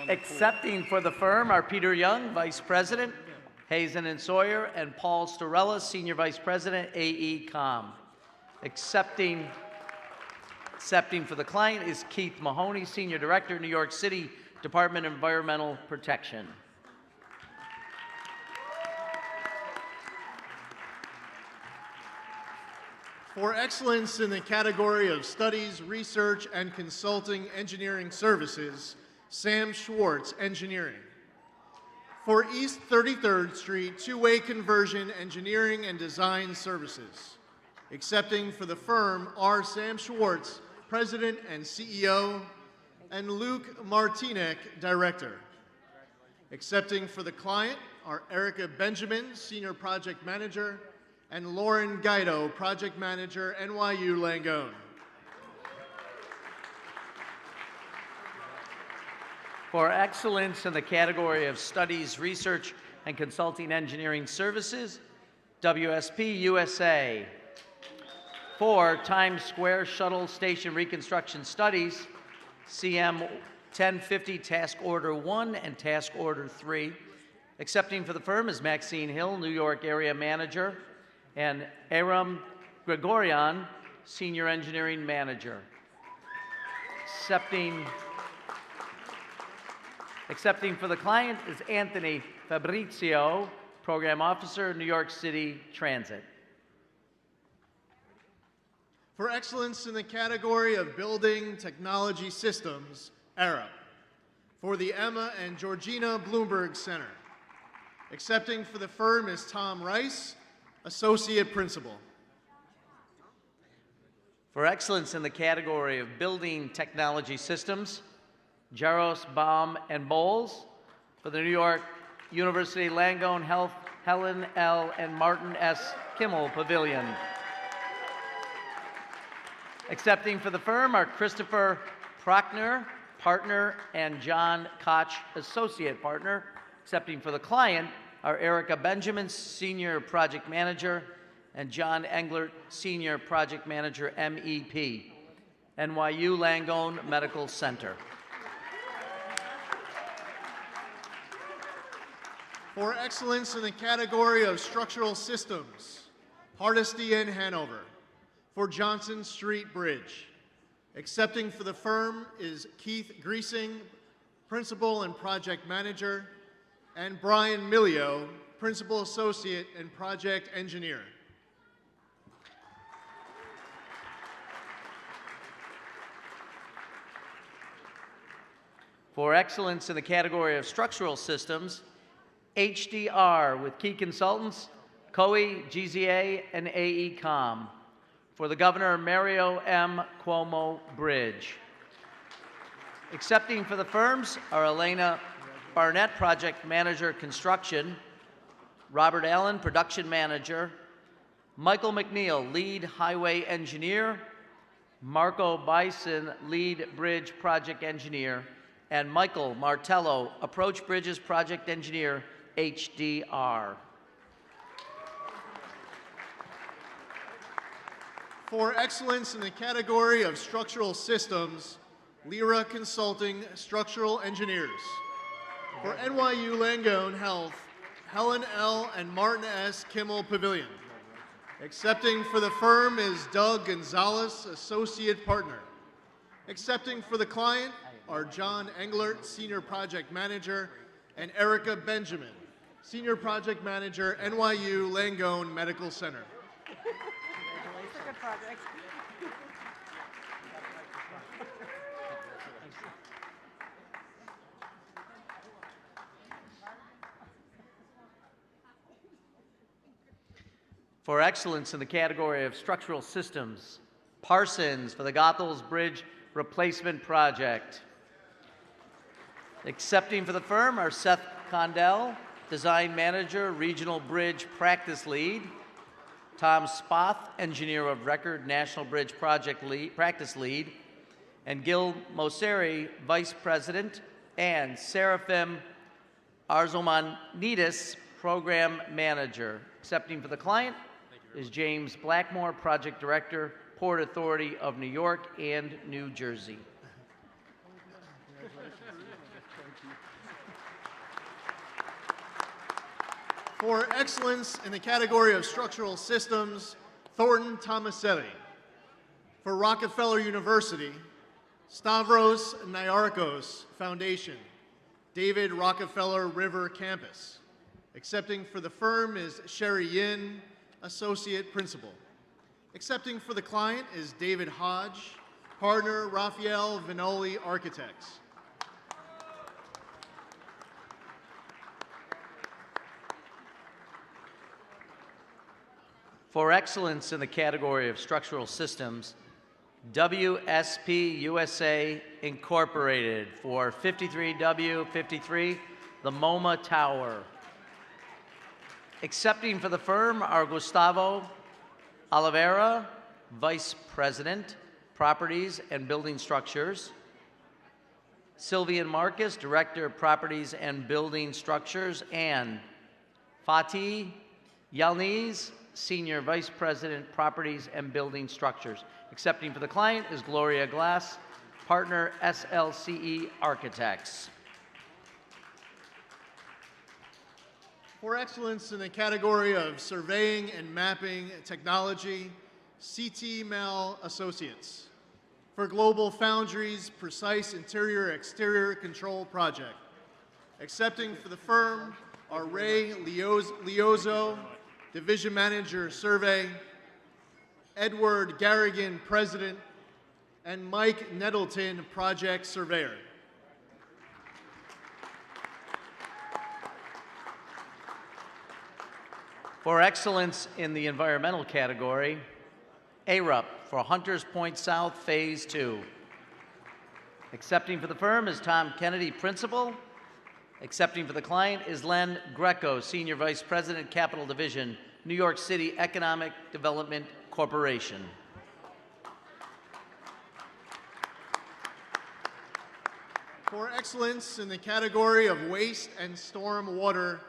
Accepting for the firm are Peter Young, Vice President, Hazen and Sawyer, and Paul Storella, Senior Vice President, AECOM. Accepting for the client is Keith Mahoney, Senior Director, New York City Department of Environmental Protection. For excellence in the category of Studies, Research, and Consulting Engineering Services, Sam Schwartz, Engineering. For East 33rd Street Two-Way Conversion Engineering and Design Services. Accepting for the firm are Sam Schwartz, President and CEO, and Luke Martinek, Director. Accepting for the client are Erica Benjamin, Senior Project Manager, and Lauren Guido, Project Manager, NYU Langone. For excellence in the category of Studies, Research, and Consulting Engineering Services, WSP USA. For Times Square Shuttle Station Reconstruction Studies, CM 1050 Task Order 1 and Task Order 3. Accepting for the firm is Maxine Hill, New York Area Manager, and Aram Gregorian, Senior Engineering Manager. Accepting for the client is Anthony Fabrizio, Program Officer, New York City Transit. For excellence in the category of Building Technology Systems, ARA. For the Emma and Georgina Bloomberg Center. Accepting for the firm is Tom Rice, Associate Principal. For excellence in the category of Building Technology Systems, Jaros, Baum, and Bowles. For the New York University Langone Health, Helen L. and Martin S. Kimmel Pavilion. Accepting for the firm are Christopher Prochner, partner, and John Koch, associate partner. Accepting for the client are Erica Benjamin, senior project manager, and John Englert, senior project manager, MEP, NYU Langone Medical Center. For excellence in the category of structural systems, Hardesty and Hanover. For Johnson Street Bridge. Accepting for the firm is Keith Griesing, principal and project manager, and Brian Milio, principal associate and project engineer. For excellence in the category of structural systems, HDR with key consultants, COE, GZA, and AECOM. For the Governor Mario M. Cuomo Bridge. Accepting for the firms are Elena Barnett, project manager, construction, Robert Allen, production manager, Michael McNeil, lead highway engineer, Marco Bison, lead bridge project engineer, and Michael Martello, approach bridges project engineer, HDR. For excellence in the category of structural systems, Lyra Consulting Structural Engineers. For NYU Langone Health, Helen L. and Martin S. Kimmel Pavilion. Accepting for the firm is Doug Gonzalez, associate partner. Accepting for the client are John Englert, senior project manager, and Erica Benjamin, senior project manager, NYU Langone Medical Center. For excellence in the category of structural systems, Parsons for the Goethals Bridge Replacement Project. Accepting for the firm are Seth Condell, design manager, regional bridge practice lead, Tom Spoth, engineer of record, national bridge project lead, practice lead, and Gil Moseri, vice president, and Seraphim Arzomanidis, program manager. Accepting for the client is James Blackmore, project director, Port Authority of New York and New Jersey. For excellence in the category of structural systems, Thornton Tomaselli. For Rockefeller University, Stavros Niarchos Foundation, David Rockefeller River Campus. Accepting for the firm is Sherry Yin, associate principal. Accepting for the client is David Hodge, partner, Raphael Vinoli Architects. For excellence in the category of structural systems, WSP USA Incorporated. For 53W53, the MoMA Tower. Accepting for the firm are Gustavo Oliveira, vice president, properties and building structures, Sylvian Marcus, director of properties and building structures, and Fatih Yalniz, senior vice president, properties and building structures. Accepting for the client is Gloria Glass, partner, SLCE Architects. For excellence in the category of surveying and mapping technology, CT Mel Associates. For Global Foundries Precise Interior-Exterior Control Project. Accepting for the firm are Ray Liozzo, Division Manager Survey, Edward Garrigan, President, and Mike Nettleton, Project Surveyor. For excellence in the environmental category, ARUP for Hunters Point South Phase 2. Accepting for the firm is Tom Kennedy, Principal. Accepting for the client is Len Greco, Senior Vice President, Capital Division, New York City Economic Development Corporation. For excellence in the category of waste and storm water,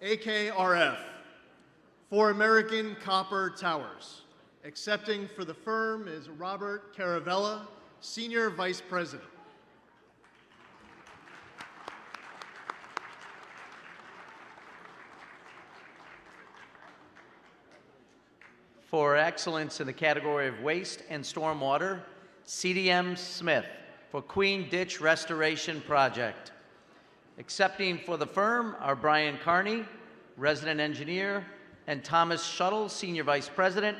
AKRF. For American Copper Towers. Accepting for the firm is Robert Caravella, Senior Vice President. For excellence in the category of waste and stormwater, CDM Smith for Queen Ditch Restoration Project. Accepting for the firm are Brian Carney, Resident Engineer, and Thomas Shuttle, Senior Vice President.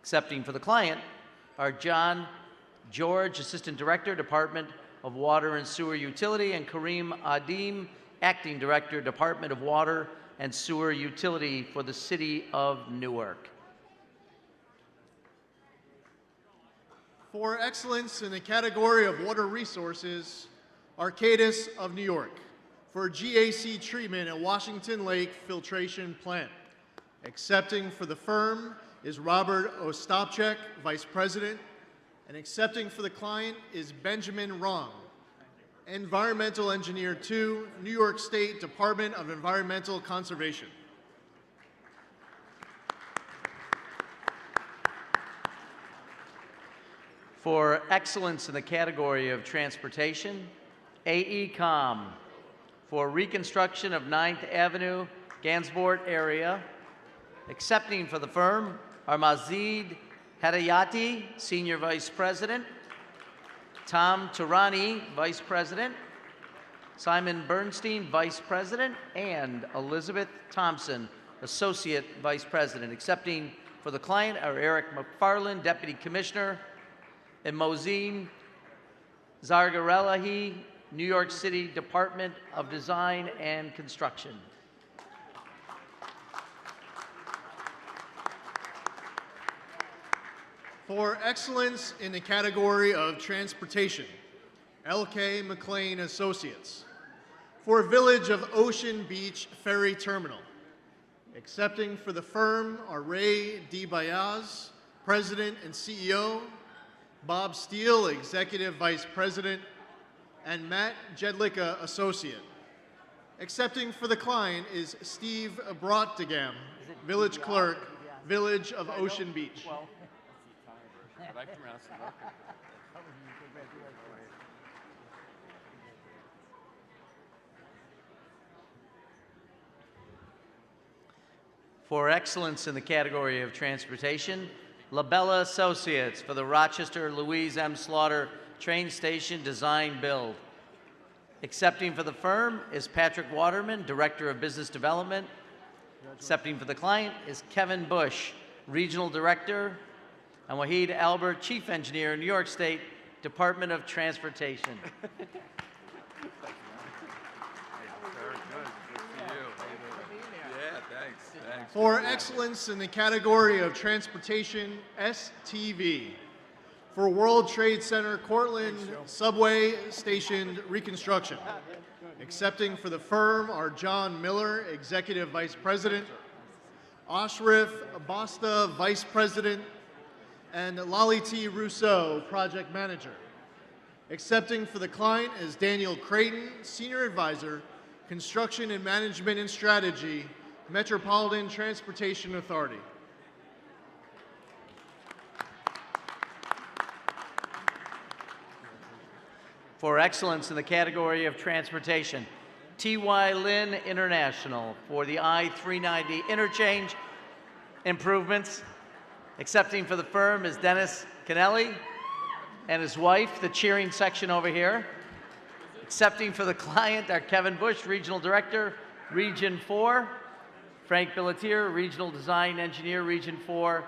Accepting for the client are John George, Assistant Director, Department of Water and Sewer Utility, and Kareem Adim, Acting Director, Department of Water and Sewer Utility for the City of Newark. For excellence in the category of water resources, Arcadis of New York. For GAC treatment at Washington Lake Filtration Plant. Accepting for the firm is Robert Ostapchek, Vice President, and accepting for the client is Benjamin Rong, Environmental Engineer 2, New York State Department of Environmental Conservation. For excellence in the category of transportation, AECom. For reconstruction of 9th Avenue, Gansevoort area. Accepting for the firm are Mazid Hedayati, Senior Vice President, Tom Turani, Vice President, Simon Bernstein, Vice President, and Elizabeth Thompson, Associate Vice President. Accepting for the client are Eric McFarland, Deputy Commissioner, and Mozine Zargarelahi, New York City Department of Design and Construction. For excellence in the category of transportation, L.K. McLean Associates. For Village of Ocean Beach Ferry Terminal. Accepting for the firm are Ray DiBiase, President and CEO, Bob Steele, Executive Vice President, and Matt Jedlicka, Associate. Accepting for the client is Steve Brottigam, Village Clerk, Village of Ocean Beach. For excellence in the category of transportation, LaBella Associates for the Rochester Louise M. Slaughter Train Station Design Build. Accepting for the firm is Patrick Waterman, Director of Business Development. Accepting for the client is Kevin Bush, Regional Director, and Wahid Albert, Chief Engineer, New York State Department of Transportation. For excellence in the category of transportation, STV. For World Trade Center Cortland Subway Station Reconstruction. Accepting for the firm are John Miller, Executive Vice President, Ashraf Basta, Vice President, and Laliti Rousseau, Project Manager. Accepting for the client is Daniel Creighton, Senior Advisor, Construction and Management and Strategy, Metropolitan Transportation Authority. For excellence in the category of transportation, T.Y. Lin International for the I-390 interchange improvements. Accepting for the firm is Dennis Kennelly and his wife, the cheering section over here. Accepting for the client are Kevin Bush, Regional Director, Region 4, Frank Billetier, Regional Design Engineer, Region 4,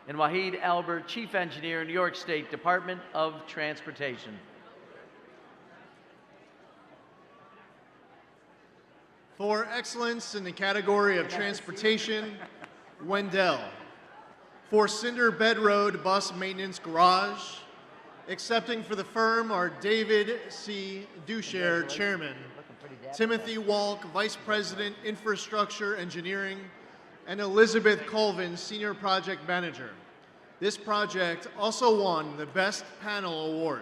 and Wahid Albert, Chief Engineer, New York State Department of Transportation. For excellence in the category of transportation, Wendell. For Cinder Bed Road Bus Maintenance Garage. Accepting for the firm are David C. Ducher, Chairman, Timothy Walk, Vice President, Infrastructure Engineering, and Elizabeth Colvin, Senior Project Manager. This project also won the Best Panel Award.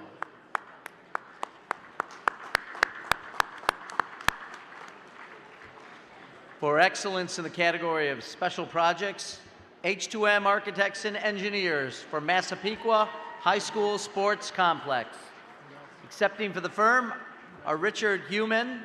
For excellence in the category of special projects, H2M Architects and Engineers for Massapequa High School Sports Complex. Accepting for the firm are Richard Heumann,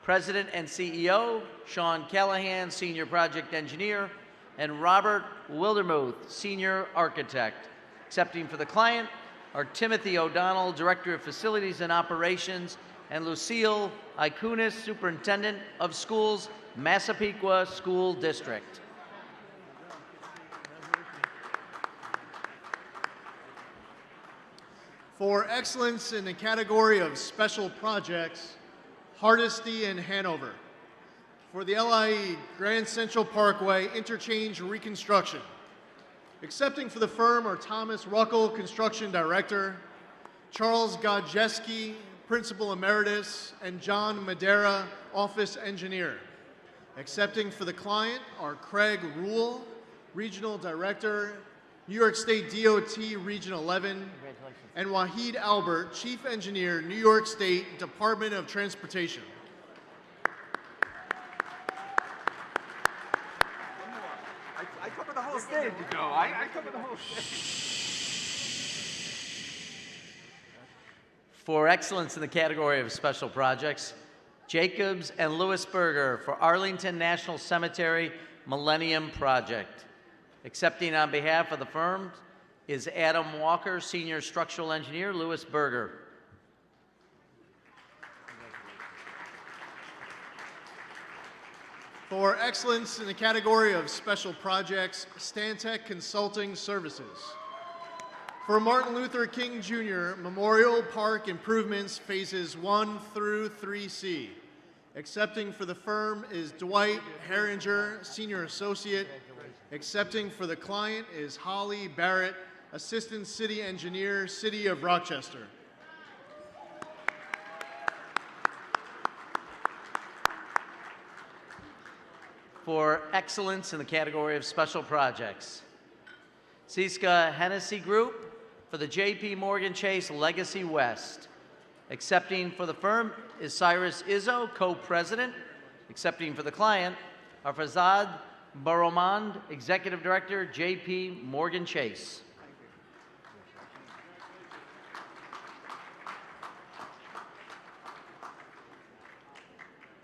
President and CEO, Sean Callahan, Senior Project Engineer, and Robert Wildermuth, Senior Architect. Accepting for the client are Timothy O'Donnell, Director of Facilities and Operations, and Lucille Ikunis, Superintendent of Schools, Massapequa School District. For excellence in the category of special projects, Hardesty and Hanover. For the LIE Grand Central Parkway Interchange Reconstruction. Accepting for the firm are Thomas Ruckel, Construction Director, Charles Godjeski, Principal Emeritus, and John Madera, Office Engineer. Accepting for the client are Craig Rule, Regional Director, New York State DOT Region 11, and Wahid Albert, Chief Engineer, New York State Department of Transportation. I covered the whole stage, Joe. I covered the whole stage. For excellence in the category of special projects, Jacobs and Lewis Berger for Arlington National Cemetery Millennium Project. Accepting on behalf of the firm is Adam Walker, Senior Structural Engineer, Lewis Berger. For excellence in the category of special projects, Stantec Consulting Services. For Martin Luther King Jr. Memorial Park Improvements Phases 1 through 3C. Accepting for the firm is Dwight Herringer, Senior Associate. Accepting for the client is Holly Barrett, Assistant City Engineer, City of Rochester. For excellence in the category of special projects, Siska Hennessy Group for the J.P. Morgan Chase Legacy West. Accepting for the firm is Cyrus Izzo, Co-President. Accepting for the client are Fazad Baromand, Executive Director, J.P. Morgan Chase.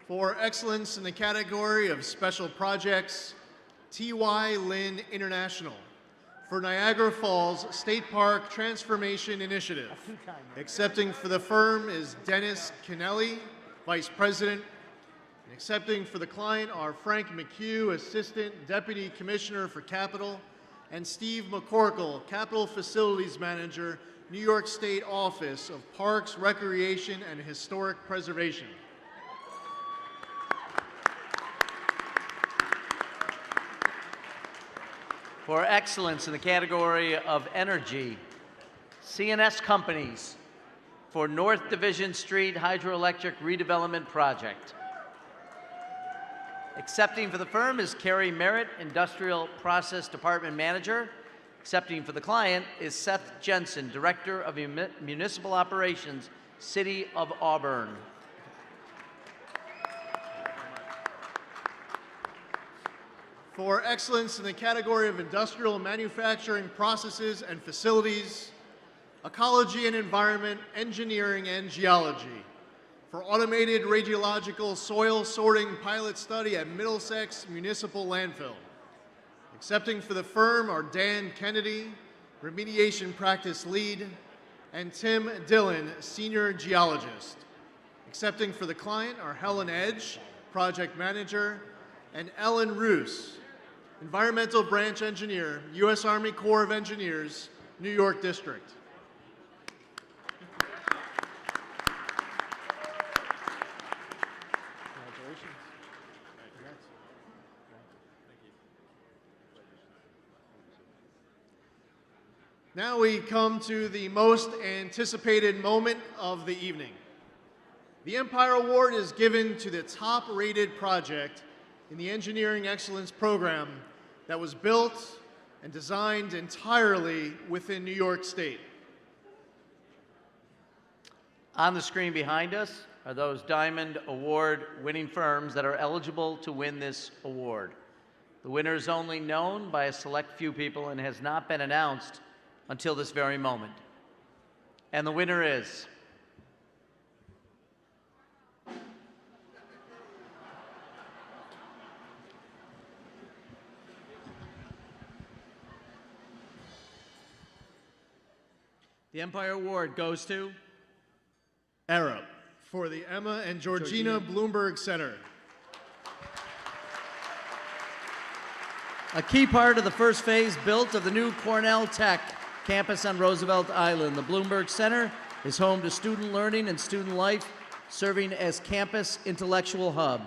For excellence in the category of special projects, T.Y. Lin International. For Niagara Falls State Park Transformation Initiative. Accepting for the firm is Dennis Kennelly, Vice President. And accepting for the client are Frank McHugh, Assistant Deputy Commissioner for Capital, and Steve McCorkle, Capital Facilities Manager, New York State Office of Parks, Recreation, and Historic Preservation. For excellence in the category of energy, CNS Companies for North Division Street Hydroelectric Redevelopment Project. Accepting for the firm is Carrie Merritt, Industrial Process Department Manager. Accepting for the client is Seth Jensen, Director of Municipal Operations, City of Auburn. For excellence in the category of industrial manufacturing processes and facilities, ecology and environment, engineering, and geology. For automated radiological soil sorting pilot study at Middlesex Municipal Landfill. Accepting for the firm are Dan Kennedy, remediation practice lead, and Tim Dillon, senior geologist. Accepting for the client are Helen Edge, project manager, and Ellen Roos, environmental branch engineer, U.S. Army Corps of Engineers, New York District. Now we come to the most anticipated moment of the evening. The Empire Award is given to the top-rated project in the Engineering Excellence program that was built and designed entirely within New York State. On the screen behind us are those Diamond Award winning firms that are eligible to win this award. The winner is only known by a select few people and has not been announced until this very moment. And the winner is the Empire Award goes to Arab for the Emma and Georgina Bloomberg Center. a key part of the first phase built of the new Cornell Tech campus on Roosevelt Island. The Bloomberg Center is home to student learning and student life, serving as campus intellectual hub.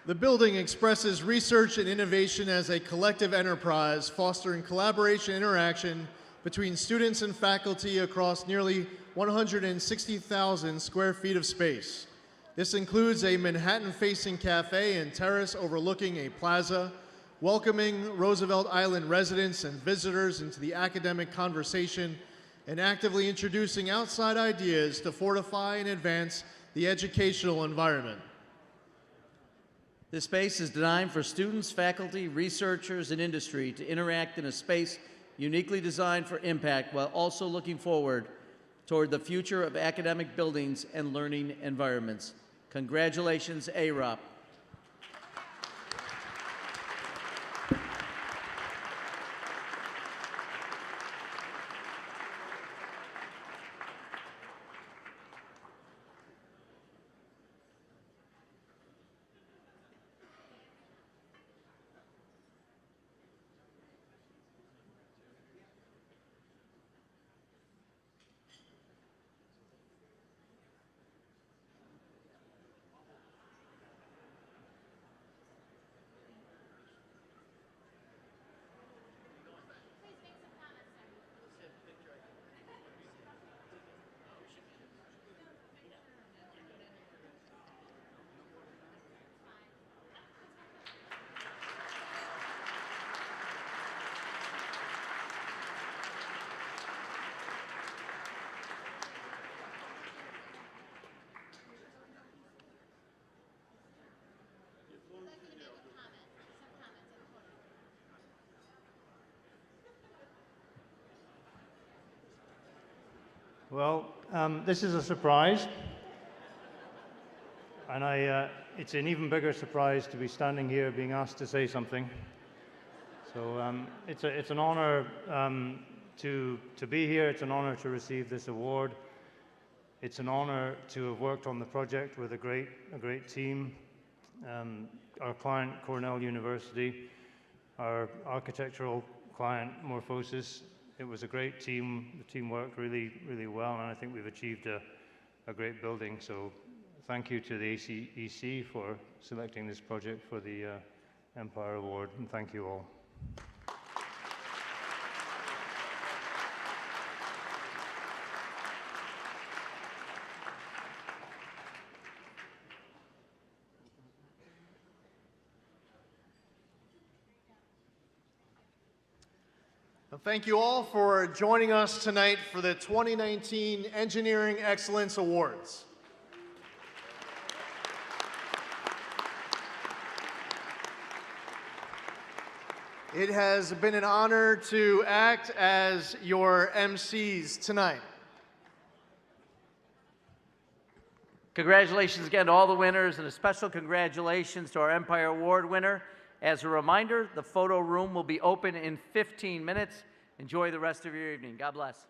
The building expresses research and innovation as a collective enterprise, fostering collaboration and interaction between students and faculty across nearly 160,000 square feet of space. This includes a Manhattan-facing cafe and terrace overlooking a plaza, welcoming Roosevelt Island residents and visitors into the academic conversation, and actively introducing outside ideas to fortify and advance the educational environment. This space is designed for students, faculty, researchers, and industry to interact in a space uniquely designed for impact while also looking forward toward the future of academic buildings and learning environments. Congratulations, AROP. Well, this is a surprise, and it's an even bigger surprise to be standing here being asked to say something. So it's an honor to be here. It's an honor to receive this award. It's an honor to have worked on the project with a great team. Our client, Cornell University, our architectural client, Morphosis. It was a great team. The team worked really, really well, and I think we've achieved a great building. So thank you to the ACEC for selecting this project for the Empire Award, and thank you all. Thank you all for joining us tonight for the 2019 Engineering Excellence Awards. It has been an honor to act as your MCs tonight. Congratulations again to all the winners, and a special congratulations to our Empire Award winner. As a reminder, the photo room will be open in 15 minutes. Enjoy the rest of your evening. God bless.